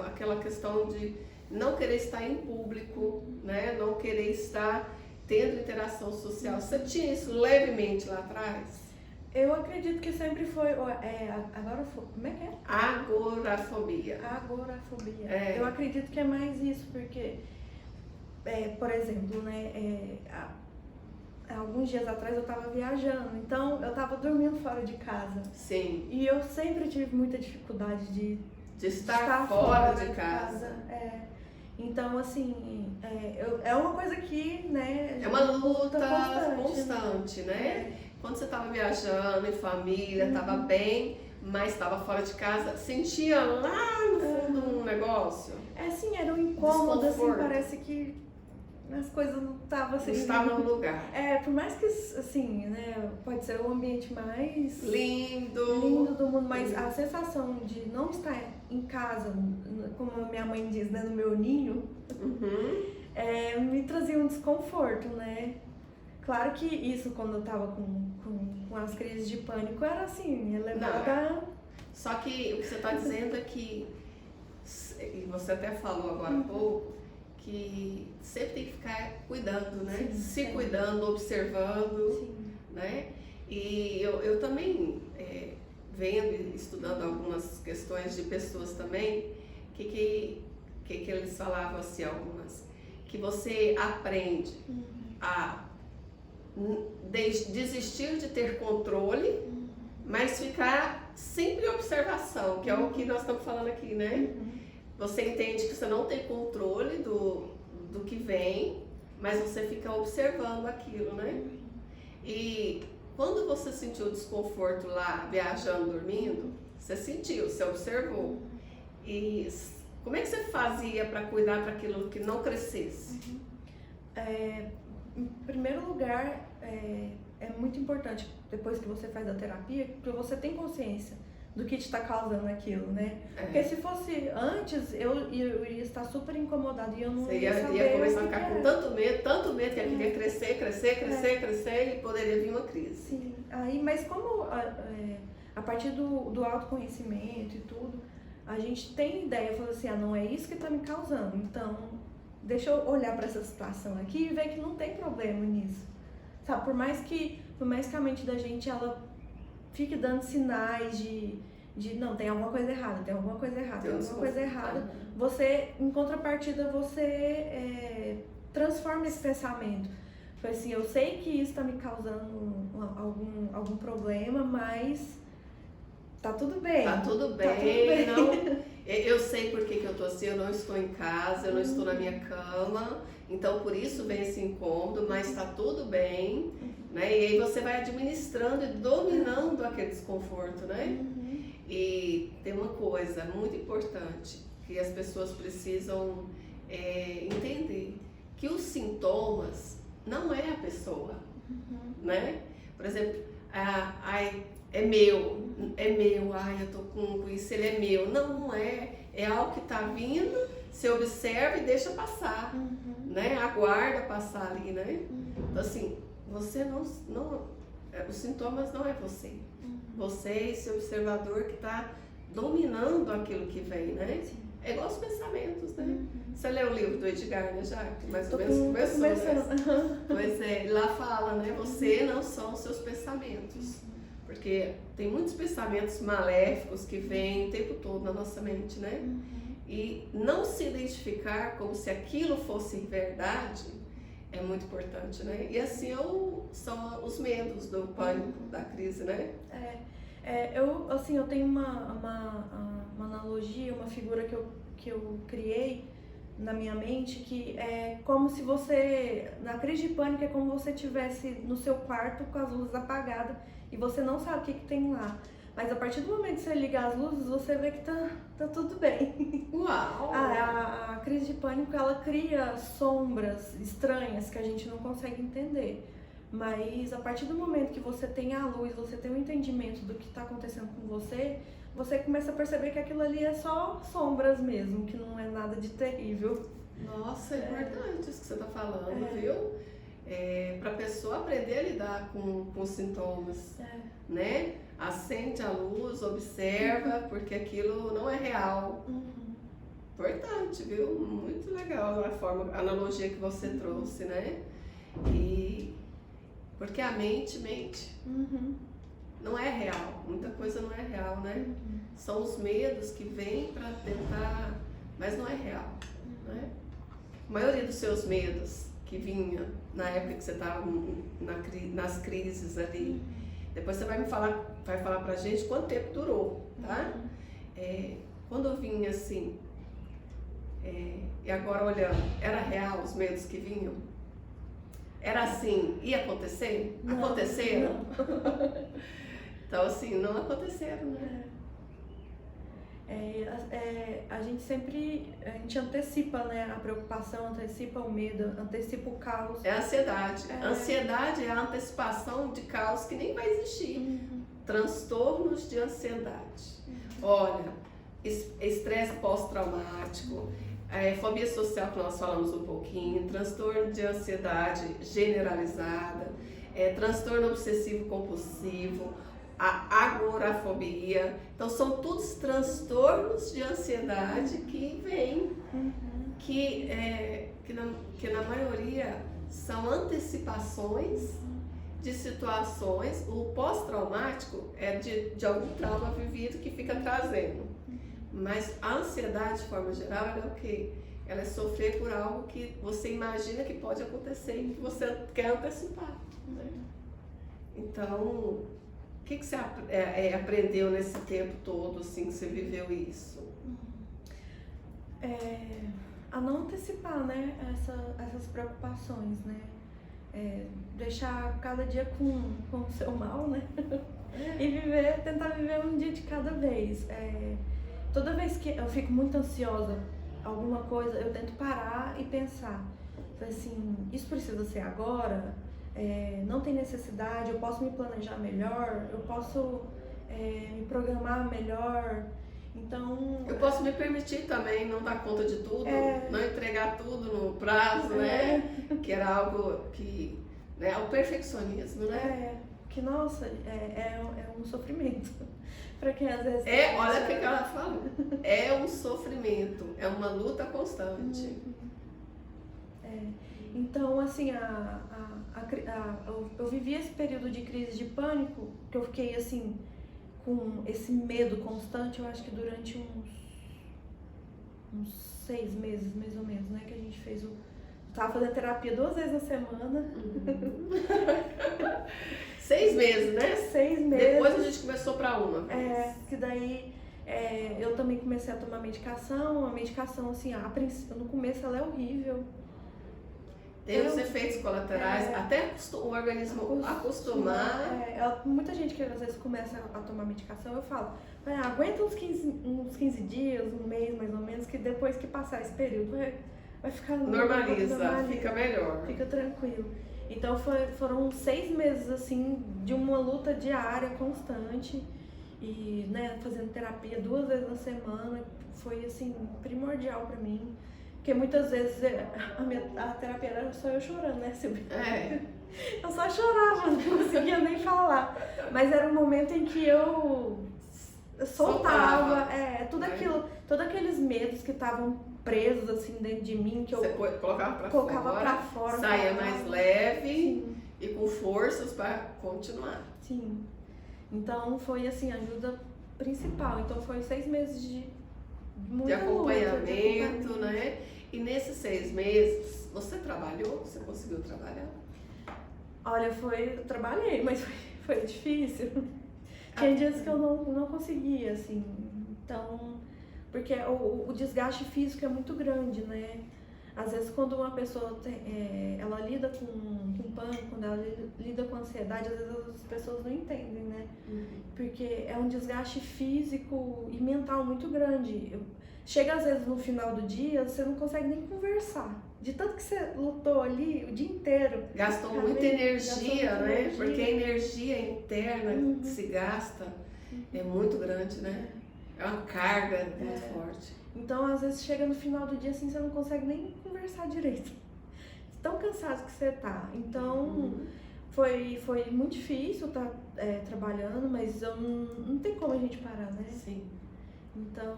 aquela questão de não querer estar em público, né? Não querer estar tendo interação social. Você tinha isso levemente lá atrás? Eu acredito que sempre foi. Como é que é? Agorafobia. Agorafobia. É. Eu acredito que é mais isso, porque, por exemplo, né? Alguns dias atrás eu estava viajando, então eu estava dormindo fora de casa. Sim. E eu sempre tive muita dificuldade de estar fora de casa. Então, assim, é uma coisa que, né... É uma luta constante, né? Quando você estava viajando em família, estava bem, mas estava fora de casa, sentia lá no fundo um negócio? Sim, era um incômodo, assim, parece que as coisas não estavam assim... Não estavam no lugar. Por mais que, assim, né, pode ser o ambiente mais... lindo do mundo, mas a sensação de não estar em casa, como a minha mãe diz, né, no meu ninho, me trazia um desconforto, né? Claro que isso, quando eu tava com as crises de pânico, era assim, elevada... Só que o que você está dizendo é que, e você até falou agora há pouco, que sempre tem que ficar cuidando, né? Sim, se cuidando, observando, sim. Né? E eu também, vendo e estudando algumas questões de pessoas também, que eles falavam assim, algumas, que você aprende a desistir de ter controle, mas ficar sempre em observação, que é o que nós estamos falando aqui, né? Você entende que você não tem controle do que vem, mas você fica observando aquilo, né? E quando você sentiu desconforto lá, viajando, dormindo, você sentiu, você observou. E como é que você fazia para cuidar para aquilo que não crescesse? Em primeiro lugar, é muito importante, depois que você faz a terapia, que você tem consciência do que te está causando aquilo, né? Porque se fosse antes, eu ia estar super incomodada e eu não ia saber. Você ia começar a ficar com tanto medo que ele ia crescer e poderia vir uma crise. Sim, mas como a partir do autoconhecimento e tudo, a gente tem ideia, fala assim, não é isso que está me causando, então deixa eu olhar para essa situação aqui e ver que não tem problema nisso. Sabe, por mais que a mente da gente, ela fique dando sinais de não, tem alguma coisa errada, tem alguma coisa errada, você, em contrapartida, você transforma esse pensamento. Tipo assim, eu sei que isso está me causando algum problema, mas tá tudo bem. Tá tudo bem. Não, eu sei por que eu tô assim, eu não estou em casa, eu não estou na minha cama, então por isso vem esse incômodo, mas tá tudo bem. Né? E aí você vai administrando e dominando aquele desconforto, né? E tem uma coisa muito importante que as pessoas precisam entender, que os sintomas não é a pessoa, né? Por exemplo, é meu, eu tô com isso, ele é meu. Não é algo que tá vindo, você observa e deixa passar, né? Aguarda passar ali, né? Então assim, você não, os sintomas não é você. Você é esse observador que está dominando aquilo que vem, né? Sim. É igual os pensamentos, né? Você leu o livro do Edgar, né, já? Que mais ou menos começou, né? Pois é, lá fala, né? Você não são os seus pensamentos. Porque tem muitos pensamentos maléficos que vêm o tempo todo na nossa mente, né? E não se identificar como se aquilo fosse verdade é muito importante, né? E assim são os medos do pânico, da crise, né? Eu tenho uma analogia, uma figura que eu criei na minha mente, que é como se você, na crise de pânico, é como se você estivesse no seu quarto com as luzes apagadas e você não sabe o que tem lá. Mas a partir do momento que você liga as luzes, você vê que tá tudo bem. Uau! A crise de pânico, ela cria sombras estranhas que a gente não consegue entender. Mas a partir do momento que você tem a luz, você tem o entendimento do que está acontecendo com você, você começa a perceber que aquilo ali é só sombras mesmo, que não é nada de terrível. Nossa, é importante isso que você está falando, viu? para a pessoa aprender a lidar com os sintomas, né? Acende a luz, observa, porque aquilo não é real. Importante, viu? Muito legal a analogia que você trouxe, né? Porque a mente mente. Não é real, muita coisa não é real, né? São os medos que vêm para tentar, mas não é real, né? A maioria dos seus medos que vinha na época que você estava nas crises ali, depois você vai falar pra gente quanto tempo durou, tá? Quando vinha assim, e agora olhando, era real os medos que vinham? Era assim, ia acontecer? Não, Aconteceram? não. Então assim, não aconteceram, né? A gente antecipa, né, a preocupação, antecipa o medo, antecipa o caos. É a ansiedade. A ansiedade é a antecipação de caos que nem vai existir. Transtornos de ansiedade. Olha, estresse pós-traumático, fobia social que nós falamos um pouquinho, transtorno de ansiedade generalizada, transtorno obsessivo compulsivo, a agorafobia. Então são todos transtornos de ansiedade que vêm, que na maioria são antecipações de situações. O pós-traumático é de algum trauma vivido que fica trazendo. Mas a ansiedade, de forma geral, ela é o quê? Ela é sofrer por algo que você imagina que pode acontecer e que você quer antecipar, né? Então, o que você aprendeu nesse tempo todo, assim, que você viveu isso? A não antecipar, né, essas preocupações, né? Deixar cada dia com o seu mal, né? E tentar viver um dia de cada vez. Toda vez que eu fico muito ansiosa, alguma coisa, eu tento parar e pensar. Assim, isso precisa ser agora? Não tem necessidade, eu posso me planejar melhor, eu posso me programar melhor. Então, eu posso me permitir também não dar conta de tudo, não entregar tudo no prazo, né? Que era algo que, né, o perfeccionismo, né? Que nossa, é um sofrimento. Pra quem às vezes olha o que ela falou. É um sofrimento, é uma luta constante. Então, assim, eu vivi esse período de crise de pânico, que eu fiquei assim, com esse medo constante, eu acho que durante uns 6 meses, mais ou menos, né? Que a gente fez tava fazendo terapia 2 vezes na semana. 6 meses, né? 6 meses. Depois a gente começou pra uma vez. Que daí eu também comecei a tomar medicação. A medicação, assim, no começo ela é horrível. Tem os efeitos colaterais, até o organismo acostumar. Muita gente que às vezes começa a tomar medicação, eu falo, aguenta uns 15 dias, um mês mais ou menos, que depois que passar esse período vai ficar normaliza, fica melhor. Fica tranquilo. Então foram 6 meses assim de uma luta diária constante e, né, fazendo terapia 2 vezes na semana, foi assim primordial pra mim, porque muitas vezes a terapia era só eu chorando, né, Silvia? Eu só chorava, não conseguia nem falar, mas era um momento em que eu soltava, todos aqueles medos que estavam presos assim dentro de mim, que eu colocava pra fora, saia mais leve e com forças para continuar. Sim. Então foi assim, a ajuda principal. Então foi 6 meses de muita acompanhamento, né? E nesses 6 meses, você trabalhou? Você conseguiu trabalhar? Olha, eu trabalhei, mas foi difícil. Tinha dias que eu não conseguia, assim. Então, porque o desgaste físico é muito grande, né? Às vezes quando uma pessoa ela lida com pânico, quando ela lida com ansiedade, às vezes as pessoas não entendem, né? Porque é um desgaste físico e mental muito grande. Chega às vezes no final do dia, você não consegue nem conversar. De tanto que você lutou ali o dia inteiro. Gastou muita energia, né? Porque a energia interna que se gasta é muito grande, né? É uma carga muito forte. Então, às vezes, chega no final do dia, assim, você não consegue nem conversar direito. tão cansado que você tá. Então, Uhum. foi muito difícil estar trabalhando, mas não tem como a gente parar, né? Sim. Então,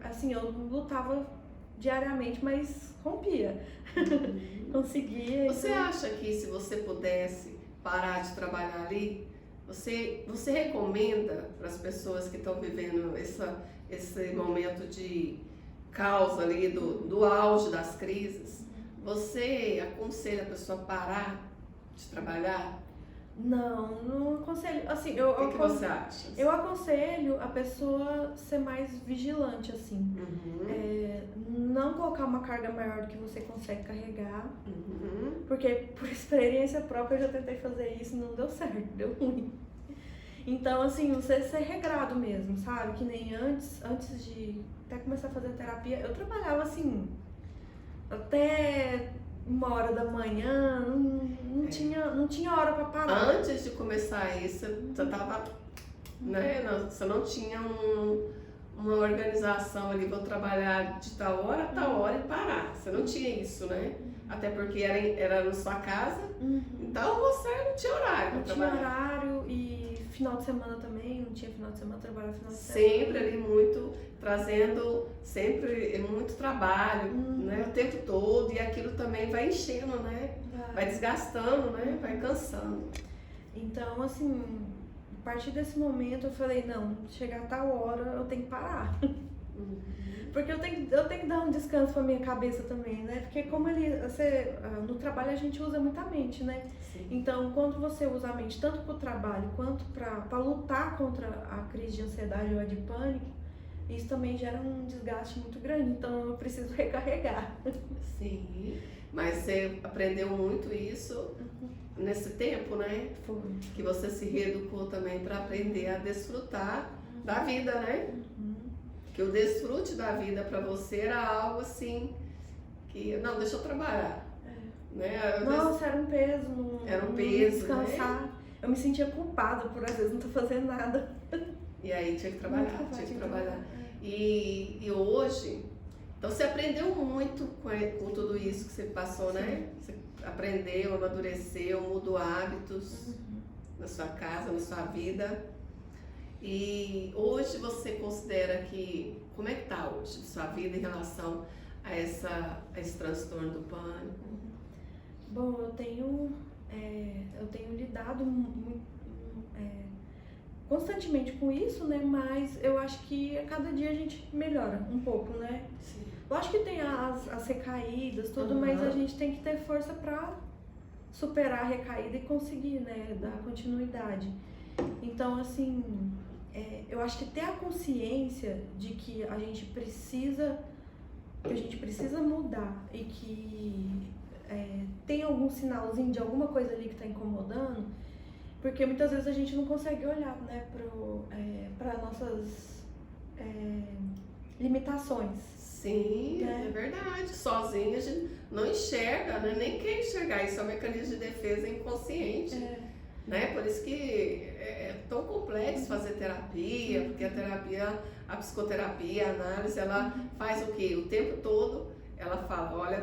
assim, eu lutava diariamente, mas rompia. Uhum. Conseguia. Você Então, acha que se você pudesse parar de trabalhar ali, você recomenda para as pessoas que estão vivendo esse momento de caos ali, do auge das crises, você aconselha a pessoa a parar de trabalhar? não aconselho. Assim, O que você acha? eu aconselho a pessoa ser mais vigilante, assim. Uhum. Não colocar uma carga maior do que você consegue carregar. Uhum. Porque por experiência própria eu já tentei fazer isso e não deu certo, deu ruim. Então, assim, você ser regrado mesmo, sabe? Que nem antes de até começar a fazer terapia, eu trabalhava assim, até 1 hora da manhã, não tinha hora pra parar. Antes de começar isso, você tava, né? Você não tinha uma organização ali, vou trabalhar de tal hora a tal hora e parar. Você não tinha isso, né? Até porque era na sua casa, então você não tinha horário Não para tinha trabalhar. horário e final de semana também, não tinha final de semana, trabalhava final de Sempre semana. ali muito, trazendo sempre muito trabalho, né? O tempo todo, e aquilo também vai enchendo, né? Vai desgastando, né? Vai cansando. Então, assim, a partir desse momento eu falei, não, chegar a tal hora eu tenho que parar. Porque eu tenho que dar um descanso pra minha cabeça também, né? Porque como no trabalho a gente usa muita mente, né? Sim. Então, quando você usa a mente tanto pro trabalho quanto pra lutar contra a crise de ansiedade ou a de pânico, isso também gera um desgaste muito grande. Então, eu preciso recarregar. Sim, mas você aprendeu muito isso nesse tempo, né? Foi. Que você se reeducou também para aprender a desfrutar da vida, né? Que o desfrute da vida para você era algo assim que, não, deixa eu trabalhar. Né? Nossa, era um peso. Era um não peso, descansar. né? Eu me sentia culpada por às vezes não estar fazendo nada. E aí tinha que trabalhar, Muito tinha que culpada, trabalhar. E hoje, então você aprendeu muito com tudo isso que você passou, né? Você aprendeu, amadureceu, mudou hábitos na sua casa, na sua vida. E hoje você considera que, como é que tá hoje a sua vida em relação a esse transtorno do pânico? Bom, eu tenho lidado constantemente com isso, né? Mas eu acho que a cada dia a gente melhora um pouco, né? Sim. Lógico que tem as recaídas, tudo, mas a gente tem que ter força pra superar a recaída e conseguir, né? Dar continuidade. Então, assim, eu acho que ter a consciência de que a gente precisa mudar e que tem algum sinalzinho de alguma coisa ali que está incomodando, porque muitas vezes a gente não consegue olhar, né, para nossas limitações. Sim, é verdade. Sozinha a gente não enxerga, né? Nem quer enxergar. Isso é um mecanismo de defesa inconsciente. Né? Por isso que é tão complexo fazer terapia, porque a terapia, a psicoterapia, a análise, ela faz o quê? O tempo todo ela fala, olha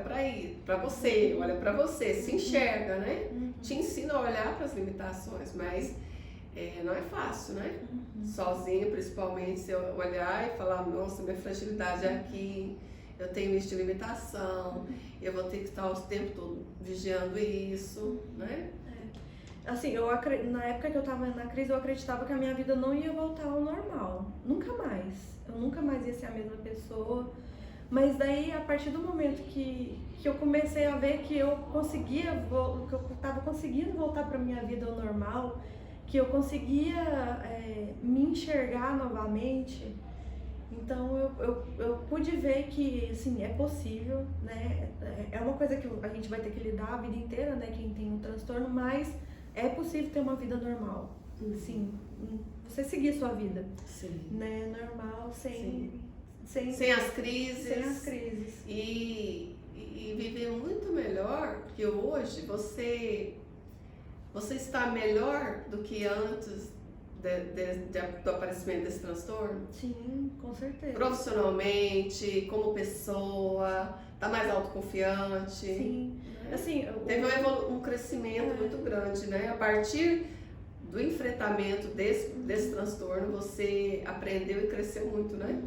para você, olha para você, se enxerga, né? Te ensina a olhar para as limitações, mas não é fácil, né? Sozinho, principalmente, se eu olhar e falar, nossa, minha fragilidade é aqui, eu tenho isso de limitação, eu vou ter que estar o tempo todo vigiando isso, né? Assim, na época que eu tava na crise, eu acreditava que a minha vida não ia voltar ao normal. Nunca mais. Eu nunca mais ia ser a mesma pessoa. Mas daí, a partir do momento que eu comecei a ver que eu tava conseguindo voltar pra minha vida ao normal, que eu conseguia me enxergar novamente, então eu pude ver que, assim, é possível, né? É uma coisa que a gente vai ter que lidar a vida inteira, né? Quem tem um transtorno, mas é possível ter uma vida normal, assim, você seguir sua vida, né, normal, sem as crises. Sem as crises. E viver muito melhor, porque hoje você está melhor do que antes do aparecimento desse transtorno? Sim, com certeza. Profissionalmente, como pessoa, tá mais autoconfiante? Sim. Assim, Teve um crescimento muito grande, né? A partir do enfrentamento desse transtorno, você aprendeu e cresceu muito, né?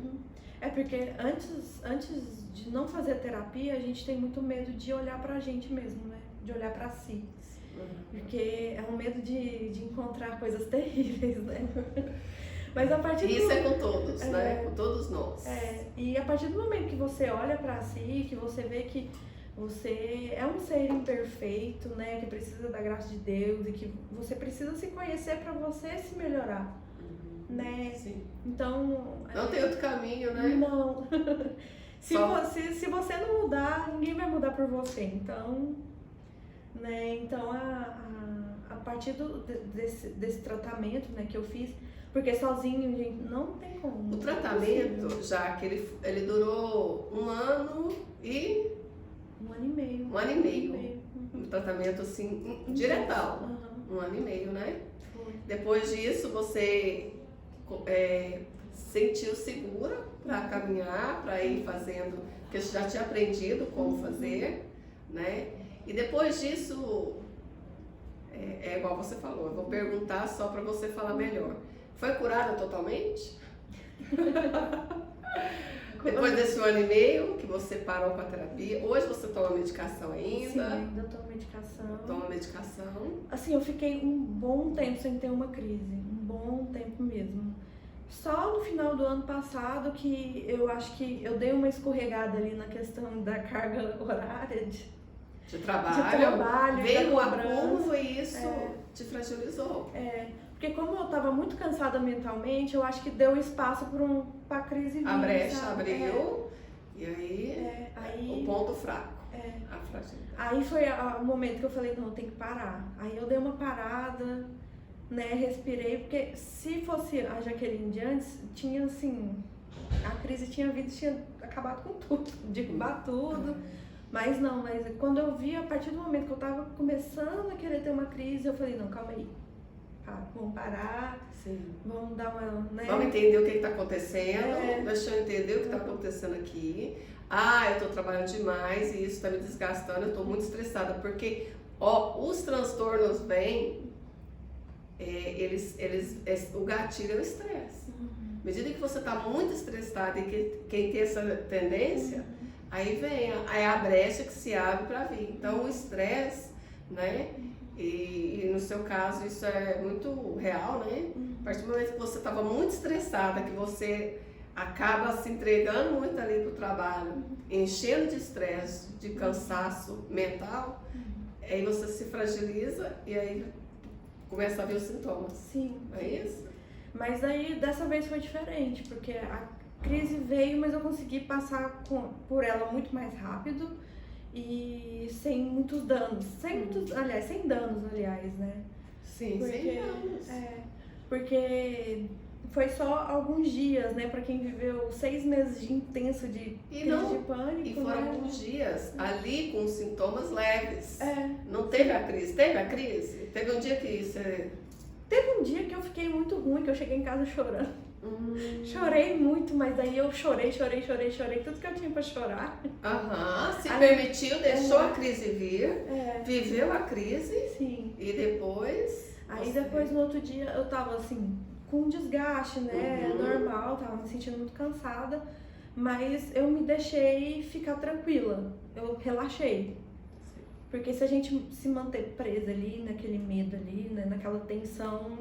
É porque antes de não fazer terapia, a gente tem muito medo de olhar pra gente mesmo, né? De olhar pra si. Porque é um medo de encontrar coisas terríveis, né? Mas a partir Isso é com todos, né? Com todos nós. E a partir do momento que você olha pra si, que você vê que você é um ser imperfeito, né? Que precisa da graça de Deus e que você precisa se conhecer pra você se melhorar, né? Sim. Então... Não tem outro caminho, né? Não. Se você não mudar, ninguém vai mudar por você. Então, né? Então, a partir desse tratamento, né, que eu fiz, porque sozinho, gente, não tem como. O tratamento, já que ele durou 1 ano e... 1 ano e meio. 1 ano e meio. Um tratamento, assim, diretão. 1 ano e meio, né? Foi. Depois disso, você sentiu segura para caminhar, para ir fazendo, porque você já tinha aprendido como fazer, né? E depois disso, é igual você falou, eu vou perguntar só para você falar melhor. Foi curada totalmente? Depois desse 1 ano e meio que você parou com a terapia, hoje você toma medicação ainda? Sim, ainda tomo medicação. Toma medicação. Assim, eu fiquei um bom tempo sem ter uma crise, um bom tempo mesmo. Só no final do ano passado que eu acho que eu dei uma escorregada ali na questão da carga horária de trabalho, veio um acúmulo e isso te fragilizou. Porque como eu estava muito cansada mentalmente, eu acho que deu espaço para a crise vir. A brecha abriu e aí o ponto fraco. A fragilidade. Aí foi o momento que eu falei, não, eu tenho que parar. Aí eu dei uma parada, né, respirei, porque se fosse a Jaqueline de antes, tinha assim, a crise tinha vindo, tinha acabado com tudo, derrubar tudo. Mas não, mas quando eu vi, a partir do momento que eu tava começando a querer ter uma crise, eu falei, não, calma aí. Vamos parar, vamos dar uma... Né? Vamos entender o que está acontecendo, deixa eu entender o que está acontecendo aqui. Eu tô trabalhando demais e isso está me desgastando, eu tô muito estressada, porque os transtornos vêm, o gatilho é o estresse. À medida que você está muito estressado e quem tem essa tendência... Aí vem a brecha que se abre para vir. Então, o estresse, né? E no seu caso, isso é muito real, né? A partir do momento que você estava muito estressada, que você acaba se entregando muito ali para o trabalho, enchendo de estresse, de cansaço mental, aí você se fragiliza e aí começa a ver os sintomas. Sim. É isso? Mas aí, dessa vez foi diferente, porque a crise veio, mas eu consegui passar por ela muito mais rápido e sem muitos danos. Sem danos, né? Sim, porque, sem danos. Porque foi só alguns dias, né? Pra quem viveu 6 meses de intenso de crise de pânico. E foram alguns dias ali com sintomas leves. É. Não teve a crise? Teve a crise? Teve um dia que você... Teve um dia que eu fiquei muito ruim, que eu cheguei em casa chorando. Chorei muito, mas daí eu chorei tudo que eu tinha pra chorar. Se permitiu, deixou a crise vir, viveu a crise. Sim. E depois... Aí depois no outro dia eu tava assim, com desgaste, né? Normal, tava me sentindo muito cansada, mas eu me deixei ficar tranquila, eu relaxei. Porque se a gente se manter presa ali, naquele medo ali, né? Naquela tensão,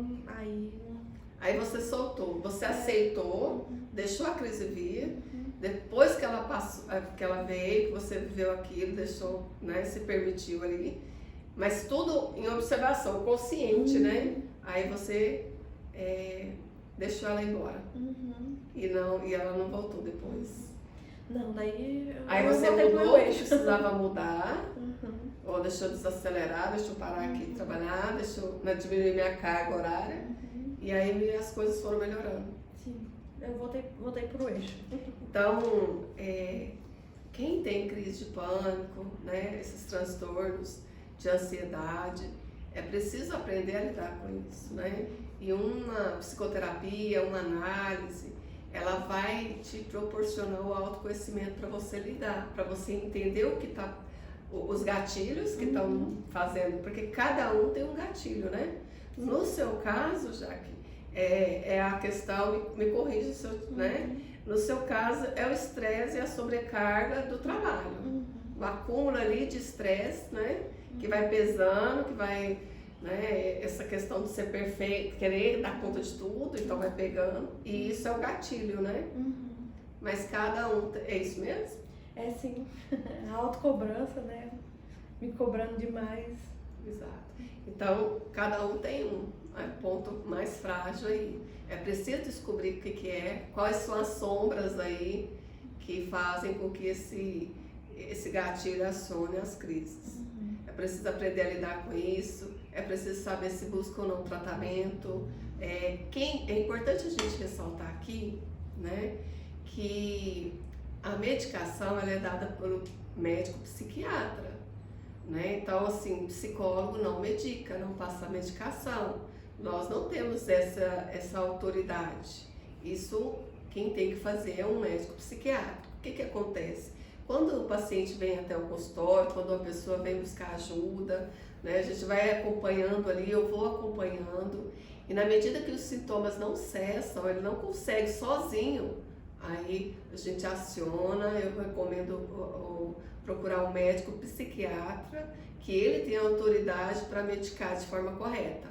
Aí você soltou, você aceitou, deixou a crise vir, depois que ela passou, que ela veio, que você viveu aquilo, deixou, né, se permitiu ali, mas tudo em observação, consciente, né? Aí você deixou ela embora. E ela não voltou depois. Não, daí aí você mudou o que precisava mudar, ou deixou desacelerar, deixou parar aqui de trabalhar, deixou diminuir minha carga horária. E aí as coisas foram melhorando. Sim, eu voltei pro eixo. Então, quem tem crise de pânico, né, esses transtornos de ansiedade, é preciso aprender a lidar com isso, né? E uma psicoterapia, uma análise, ela vai te proporcionar o autoconhecimento para você lidar, para você entender o que tá, os gatilhos que estão fazendo, porque cada um tem um gatilho, né? No seu caso, Jaque, é a questão, me corrija se eu, né? No seu caso, é o estresse e a sobrecarga do trabalho. O acúmulo ali de estresse, né? Que vai pesando, que vai, né? Essa questão de ser perfeito, querer dar conta de tudo, então vai pegando. E isso é o gatilho, né? Mas cada um, é isso mesmo? É sim, a autocobrança, né? Me cobrando demais. Exato. Então, cada um tem um ponto mais frágil aí. É preciso descobrir o que é, quais são as sombras aí que fazem com que esse gatilho acione as crises. É preciso aprender a lidar com isso, é preciso saber se busca ou não tratamento. É importante a gente ressaltar aqui, né, que a medicação ela é dada pelo médico psiquiatra, né? Então, assim, psicólogo não medica, não passa medicação. Nós não temos essa autoridade. Isso quem tem que fazer é um médico psiquiatra. O que acontece? Quando o paciente vem até o consultório, quando a pessoa vem buscar ajuda, né, a gente vai acompanhando ali, eu vou acompanhando, e na medida que os sintomas não cessam, ele não consegue sozinho, aí a gente aciona, eu recomendo procurar um médico psiquiatra, que ele tem autoridade para medicar de forma correta.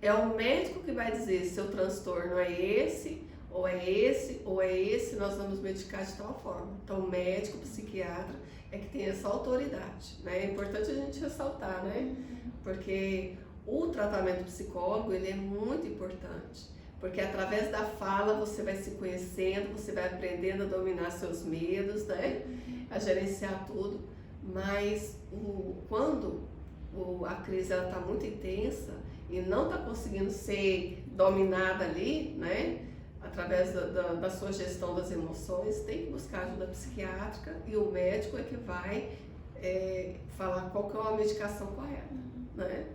É o médico que vai dizer se o transtorno é esse, ou é esse, ou é esse, nós vamos medicar de tal forma. Então, o médico, o psiquiatra é que tem essa autoridade, né? É importante a gente ressaltar, né? Porque o tratamento psicólogo, ele é muito importante, porque através da fala você vai se conhecendo, você vai aprendendo a dominar seus medos, né? A gerenciar tudo, mas quando a crise está muito intensa e não está conseguindo ser dominada ali, né? Através da sua gestão das emoções, tem que buscar ajuda psiquiátrica e o médico é que vai falar qual que é a medicação correta, né?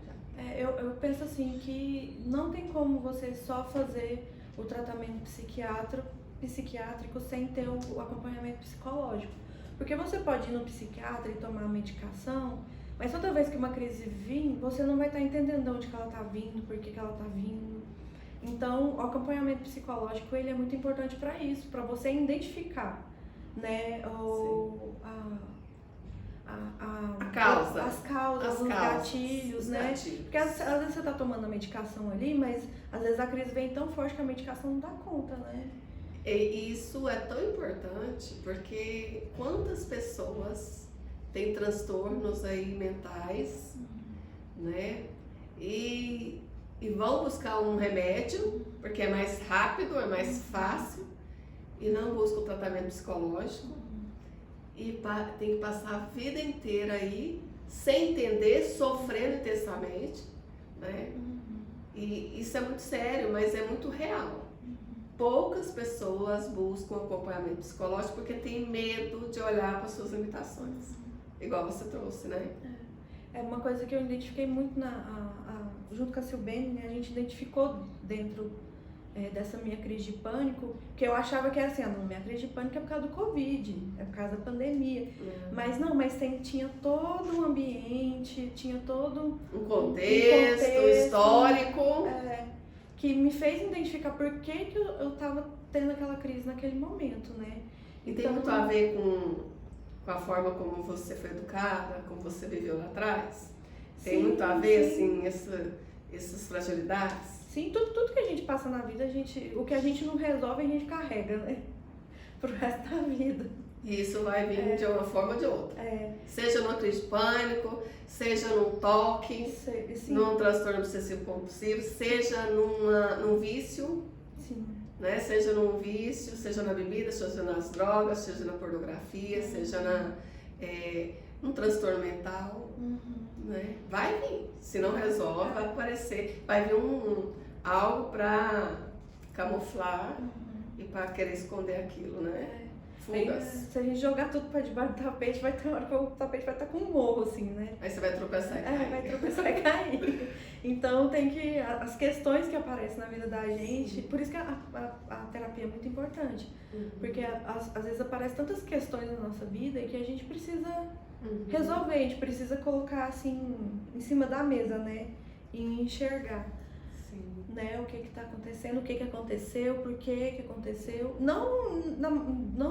Eu penso assim que não tem como você só fazer o tratamento psiquiátrico sem ter o acompanhamento psicológico. Porque você pode ir no psiquiatra e tomar a medicação, mas toda vez que uma crise vir, você não vai estar entendendo de onde que ela está vindo, por que ela está vindo. Então, o acompanhamento psicológico ele é muito importante para isso, para você identificar, né, as causas, os gatilhos, né? Porque às vezes você está tomando a medicação ali, mas às vezes a crise vem tão forte que a medicação não dá conta, né? E isso é tão importante porque quantas pessoas têm transtornos aí mentais, né? E vão buscar um remédio, porque é mais rápido, é mais fácil, e não buscam o tratamento psicológico, e tem que passar a vida inteira aí, sem entender, sofrendo intensamente, né? E isso é muito sério, mas é muito real. Poucas pessoas buscam acompanhamento psicológico porque tem medo de olhar para as suas limitações, igual você trouxe, né? É uma coisa que eu identifiquei muito junto com a Silbene, né? A gente identificou dentro dessa minha crise de pânico, que eu achava que era assim, não, minha crise de pânico é por causa do Covid, é por causa da pandemia. Mas não, tinha todo um ambiente, tinha todo um contexto histórico. Que me fez identificar por que eu estava tendo aquela crise naquele momento, né? E tem muito a ver com a forma como você foi educada, como você viveu lá atrás? Tem muito a ver, assim, essas fragilidades? Sim, tudo que a gente passa na vida, o que a gente não resolve, a gente carrega, né? Pro resto da vida. E isso vai vir de uma forma ou de outra. Seja numa crise de pânico, seja num toque, num transtorno obsessivo compulsivo, seja num vício, né? Seja num vício, seja na bebida, seja nas drogas, seja na pornografia, seja num transtorno mental, né? Vai vir, se não resolve, vai aparecer, vai vir algo para camuflar e para querer esconder aquilo, né? Fugas. Se a gente jogar tudo pra debaixo do tapete, vai ter uma hora que o tapete vai estar com um morro, assim, né? Aí você vai tropeçar e cair. Vai tropeçar e cair. Então tem que. As questões que aparecem na vida da gente, por isso que a terapia é muito importante. Porque às vezes aparecem tantas questões na nossa vida e que a gente precisa resolver, a gente precisa colocar assim em cima da mesa, né? E enxergar. Né, o que está acontecendo, o que aconteceu, por que aconteceu. Não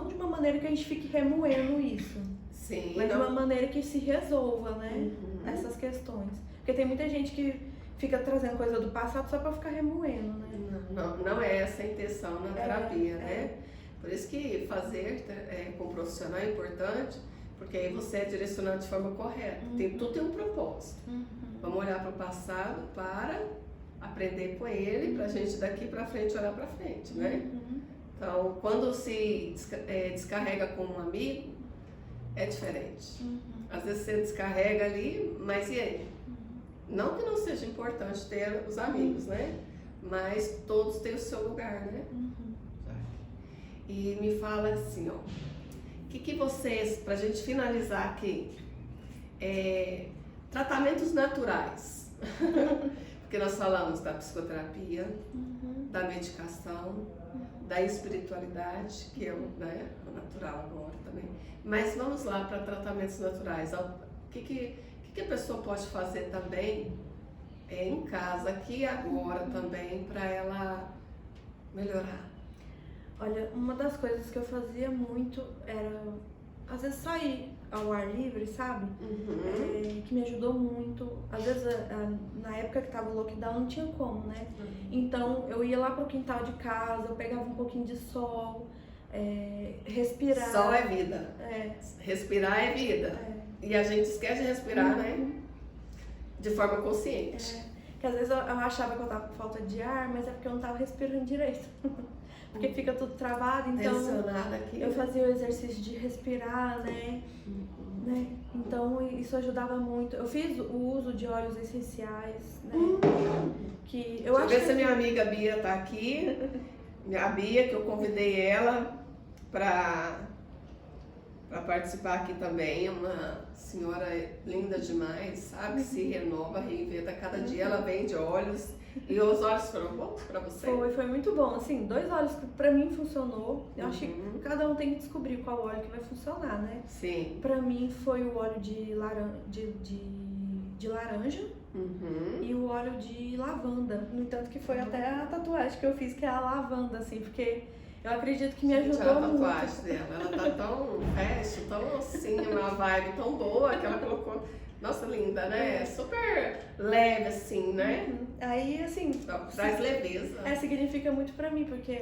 de uma maneira que a gente fique remoendo isso. Sim, mas de uma maneira que se resolva, né? Essas questões. Porque tem muita gente que fica trazendo coisa do passado só para ficar remoendo, né? Não é essa a intenção na terapia, né? Por isso que fazer com um profissional é importante, porque aí você é direcionado de forma correta. Tudo tem um propósito. Vamos olhar para o passado para aprender com ele, pra gente daqui pra frente olhar pra frente, né? Então, quando se descarrega com um amigo, é diferente. Às vezes você descarrega ali, mas e aí? Não que não seja importante ter os amigos, né? Mas todos têm o seu lugar, né? E me fala assim, ó, o que vocês, pra gente finalizar aqui, tratamentos naturais. Porque nós falamos da psicoterapia, da medicação, da espiritualidade, que é o natural agora também. Mas vamos lá para tratamentos naturais. O que a pessoa pode fazer também em casa, aqui e agora também, para ela melhorar? Olha, uma das coisas que eu fazia muito era, às vezes, sair ao ar livre, sabe? Que me ajudou muito. Às vezes, na época que tava o lockdown, não tinha como, né? Então, eu ia lá pro quintal de casa, eu pegava um pouquinho de sol, respirar. Sol é vida. Respirar é vida. E a gente esquece de respirar, né? De forma consciente. Que às vezes eu achava que eu tava com falta de ar, mas é porque eu não tava respirando direito. Porque fica tudo travado, então aqui, eu fazia o exercício de respirar, né? Então isso ajudava muito. Eu fiz o uso de óleos essenciais, né? Que eu acho ver se a minha amiga Bia tá aqui. A Bia, que eu convidei ela para participar aqui também, é uma senhora linda demais, sabe? Que se renova, reinventa cada dia, ela vende óleos. E os óleos foram bons pra você? Foi muito bom. Assim, 2 óleos que pra mim funcionou. Eu acho que cada um tem que descobrir qual óleo que vai funcionar, né? Sim. Pra mim foi o óleo de laranja e o óleo de lavanda. No entanto que foi até a tatuagem que eu fiz, que é a lavanda, assim, porque eu acredito que me ajudou a muito. tatuagem dela, ela tá tão tão assim, uma vibe tão boa que ela colocou. Nossa, linda, né? Super leve, assim, né? Aí, assim... Traz leveza. Significa muito pra mim, porque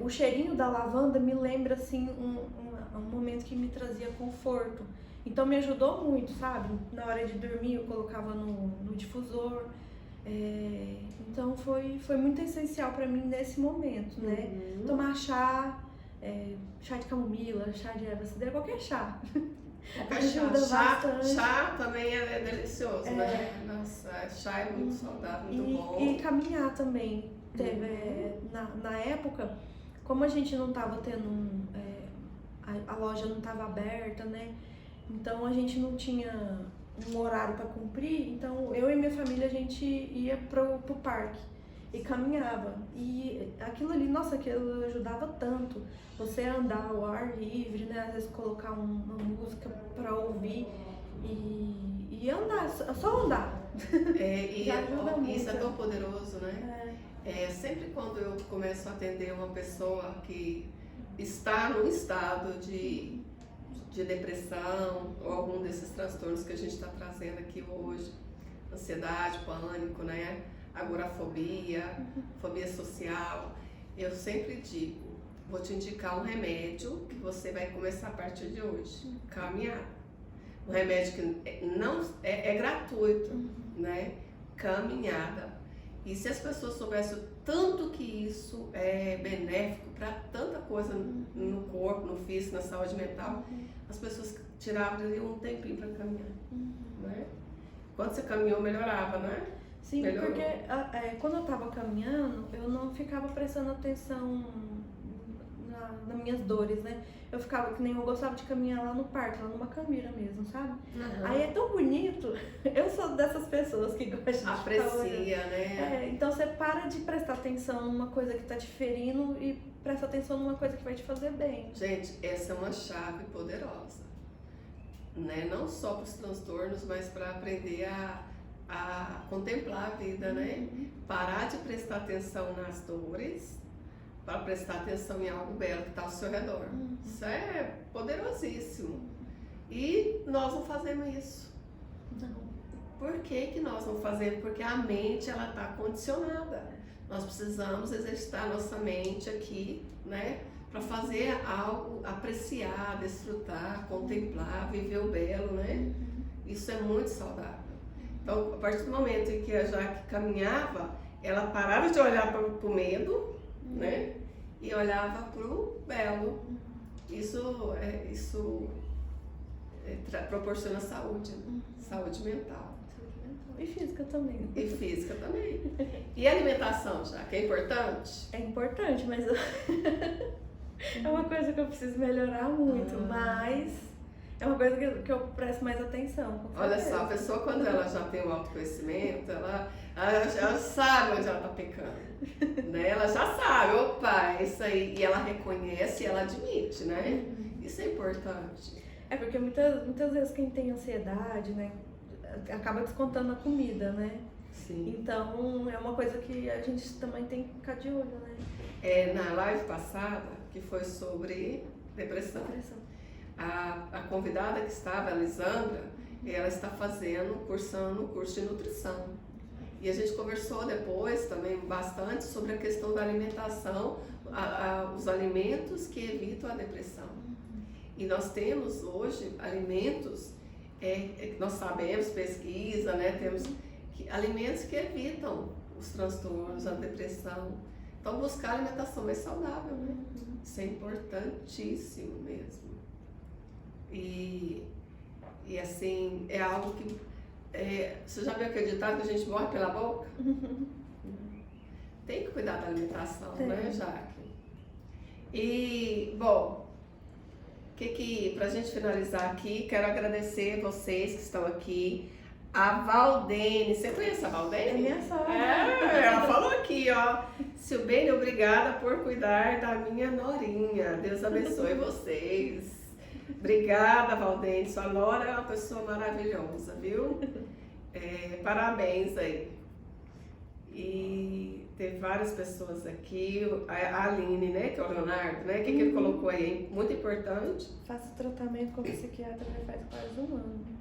o cheirinho da lavanda me lembra, assim, um momento que me trazia conforto. Então, me ajudou muito, sabe? Na hora de dormir, eu colocava no difusor. Então, foi muito essencial pra mim nesse momento, né? Tomar chá de camomila, chá de erva cidreira, qualquer chá. Ajuda bastante. Chá também é delicioso, né? Nossa, chá é muito saudável, muito bom. E caminhar também. Na época, como a gente não estava tendo, a loja não estava aberta, né? Então a gente não tinha um horário para cumprir, então eu e minha família a gente ia pro parque e caminhava. E aquilo ali, nossa, aquilo ajudava tanto. Você andar ao ar livre, né? Às vezes colocar uma música para ouvir e andar, só andar. Já ajuda muito. Isso é tão poderoso, né? Sempre quando eu começo a atender uma pessoa que está num estado de depressão ou algum desses transtornos que a gente está trazendo aqui hoje, ansiedade, pânico, né? Agorafobia, fobia social, eu sempre digo, vou te indicar um remédio que você vai começar a partir de hoje, caminhar. Um remédio que não é gratuito, né? Caminhada. E se as pessoas soubessem o tanto que isso é benéfico para tanta coisa no corpo, no físico, na saúde mental, as pessoas tiravam ali um tempinho para caminhar, né? Quando você caminhou, melhorava, né? Sim, porque quando eu tava caminhando, eu não ficava prestando atenção nas minhas dores, né? Eu ficava que nem eu gostava de caminhar lá no parque, lá numa caminha mesmo, sabe? Aí é tão bonito. Eu sou dessas pessoas que gostam de ficar olhando. Aprecia, né? Então você para de prestar atenção numa coisa que tá te ferindo e presta atenção numa coisa que vai te fazer bem. Gente, essa é uma chave poderosa, né? Não só para os transtornos, mas para aprender a contemplar a vida, né? Parar de prestar atenção nas dores, para prestar atenção em algo belo que está ao seu redor. Isso é poderosíssimo. E nós não fazemos isso. Não. Por que nós não fazemos? Porque a mente, ela está condicionada. Nós precisamos exercitar nossa mente aqui, né? Para fazer algo, apreciar, desfrutar, contemplar, viver o belo, né? Isso é muito saudável. Então, a partir do momento em que a Jaque caminhava, ela parava de olhar para o medo, né? E olhava para o belo. Isso proporciona saúde, saúde mental. E física também. E física também. E alimentação, Jaque, é importante? É importante, mas é uma coisa que eu preciso melhorar muito, mas é uma coisa que eu presto mais atenção. Olha só, a pessoa quando ela já tem o autoconhecimento, ela sabe onde ela está pecando, né? Ela já sabe, opa, é isso aí, e ela reconhece e ela admite, né? Isso é importante. É porque muitas vezes quem tem ansiedade, né, acaba descontando a comida, né? Sim. Então é uma coisa que a gente também tem que ficar de olho, né? Na live passada, que foi sobre depressão. A convidada que estava, a Lisandra, ela está cursando o curso de nutrição. E a gente conversou depois também bastante sobre a questão da alimentação, os alimentos que evitam a depressão. E nós temos hoje alimentos, nós sabemos, pesquisa, né, temos alimentos que evitam os transtornos, a depressão. Então buscar alimentação mais saudável, né? Isso é importantíssimo mesmo. E assim, é algo que... você já viu aquele ditado que a gente morre pela boca? Tem que cuidar da alimentação, né, Jaque? E, bom, pra gente finalizar aqui, quero agradecer vocês que estão aqui. A Valdene, você conhece a Valdene? É minha sogra. Ela falou aqui, ó. Silbene, obrigada por cuidar da minha norinha. Deus abençoe vocês. Obrigada, Valdene. Sua nora é uma pessoa maravilhosa, viu? Parabéns aí. E tem várias pessoas aqui. A Aline, né? Que é o Leonardo, né? O que ele colocou aí? Muito importante. Faço tratamento com psiquiatra já faz quase um ano.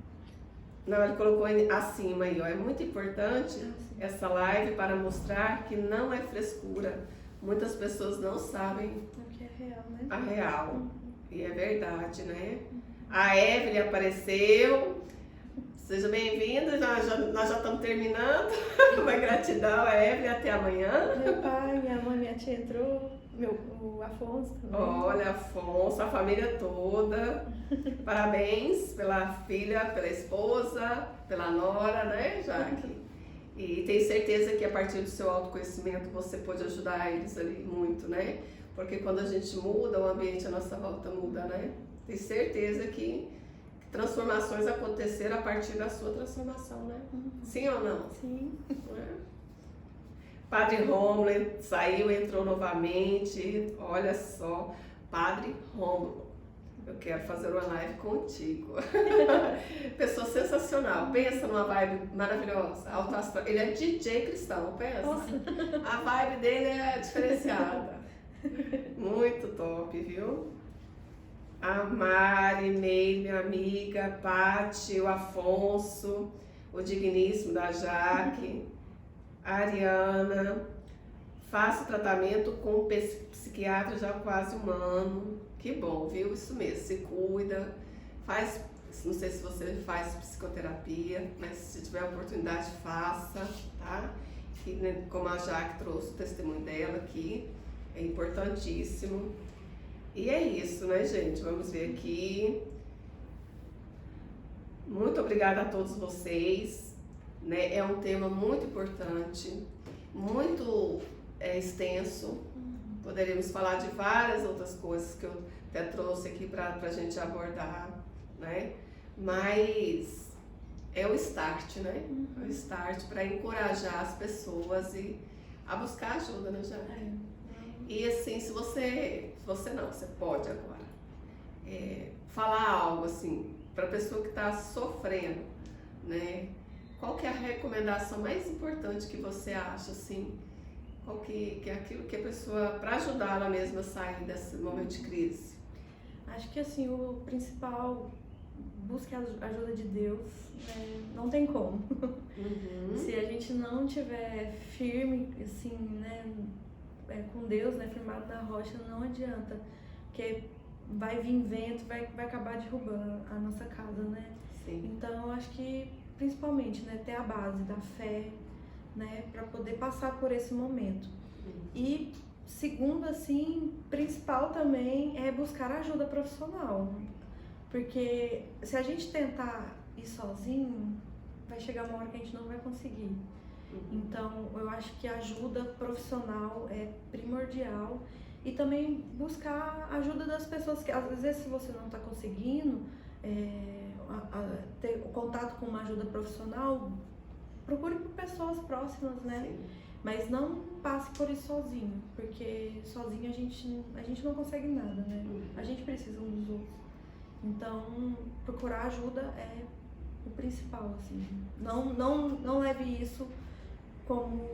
Não, ele colocou acima aí, ó. É muito importante essa live para mostrar que não é frescura. Muitas pessoas não sabem O que é real, né? a real. E é verdade, né? A Evelyn apareceu. Seja bem-vinda. Nós já estamos terminando. Uma gratidão a Evelyn. Até amanhã. Meu pai, minha mãe, minha tia entrou. O Afonso também. Olha, Afonso, a família toda. Parabéns pela filha, pela esposa, pela nora, né, Jaque? E tenho certeza que a partir do seu autoconhecimento você pode ajudar eles ali muito, né? Porque quando a gente muda, o ambiente à nossa volta muda, né? Tenho certeza que transformações aconteceram a partir da sua transformação, né? Sim ou não? Sim. Padre Rômulo saiu, entrou novamente. Olha só, Padre Rômulo, eu quero fazer uma live contigo. Pessoa sensacional, pensa numa vibe maravilhosa, alto astral. Ele é DJ cristão, pensa. Nossa. A vibe dele é diferenciada. Muito top, viu? A Mari, Meire, minha amiga, Pati, o Afonso, o digníssimo da Jaque. Ariana, faço tratamento com psiquiatra já há quase um ano. Que bom, viu? Isso mesmo, se cuida, faz, não sei se você faz psicoterapia, mas se tiver oportunidade, faça, tá? E, né, como a Jaque trouxe o testemunho dela aqui, é importantíssimo. E é isso, né, gente? Vamos ver aqui. Muito obrigada a todos vocês. Né? É um tema muito importante, muito extenso, Poderíamos falar de várias outras coisas que eu até trouxe aqui para a gente abordar, né? Mas é o start, né? É o start para encorajar as pessoas a buscar ajuda, né, Jane? E assim, se você não, você pode agora falar algo assim para a pessoa que está sofrendo, né? Qual que é a recomendação mais importante que você acha, assim? Qual que é aquilo que a pessoa, para ajudar ela mesma a sair desse momento de crise? Acho que assim, o principal, busque a ajuda de Deus, não tem como. Se a gente não tiver firme, assim, né, com Deus, né, firmado na rocha, não adianta, porque vai vir vento, vai acabar derrubando a nossa casa, né? Sim. Então, eu acho que, principalmente, né, ter a base da fé, né, para poder passar por esse momento. E segundo, assim, principal também é buscar ajuda profissional, porque se a gente tentar ir sozinho, vai chegar uma hora que a gente não vai conseguir. Então, eu acho que a ajuda profissional é primordial e também buscar a ajuda das pessoas que, às vezes, se você não está conseguindo ter contato com uma ajuda profissional, procure por pessoas próximas, né? Sim. Mas não passe por isso sozinho, porque sozinho a gente não consegue nada, né? A gente precisa um dos outros. Então, procurar ajuda é o principal, assim. Não leve isso como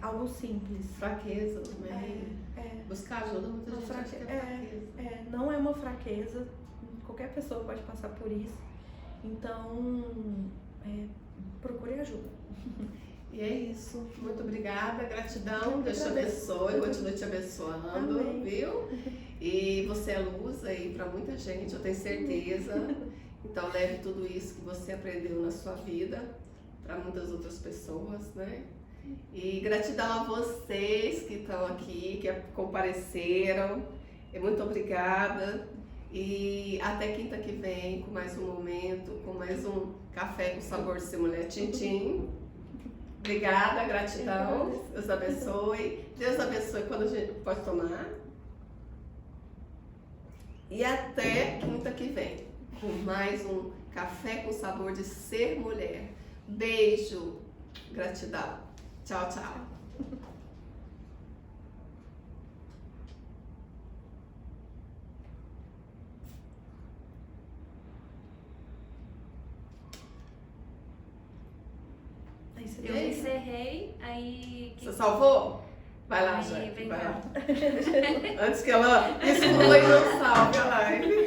algo simples. Fraqueza também. Buscar ajuda, muita gente acha que é fraqueza. Não é uma fraqueza, qualquer pessoa pode passar por isso. Então, procure ajuda. E é isso. Muito obrigada, gratidão, Deus te abençoe, continue te abençoando, Amém. Viu? E você é luz aí para muita gente, eu tenho certeza. Então leve tudo isso que você aprendeu na sua vida para muitas outras pessoas, né? E gratidão a vocês que estão aqui, que compareceram. Muito obrigada. E até quinta que vem com mais um momento, com mais um café com sabor de ser mulher Tintim. Obrigada, gratidão. Deus abençoe. Deus abençoe quando a gente pode tomar. E até quinta que vem com mais um café com sabor de ser mulher. Beijo, gratidão. Tchau, tchau. Eu encerrei, aí... Você salvou? Vai lá, Aí, gente. vem Vai cá. lá. Antes que ela exclua e não salve a live.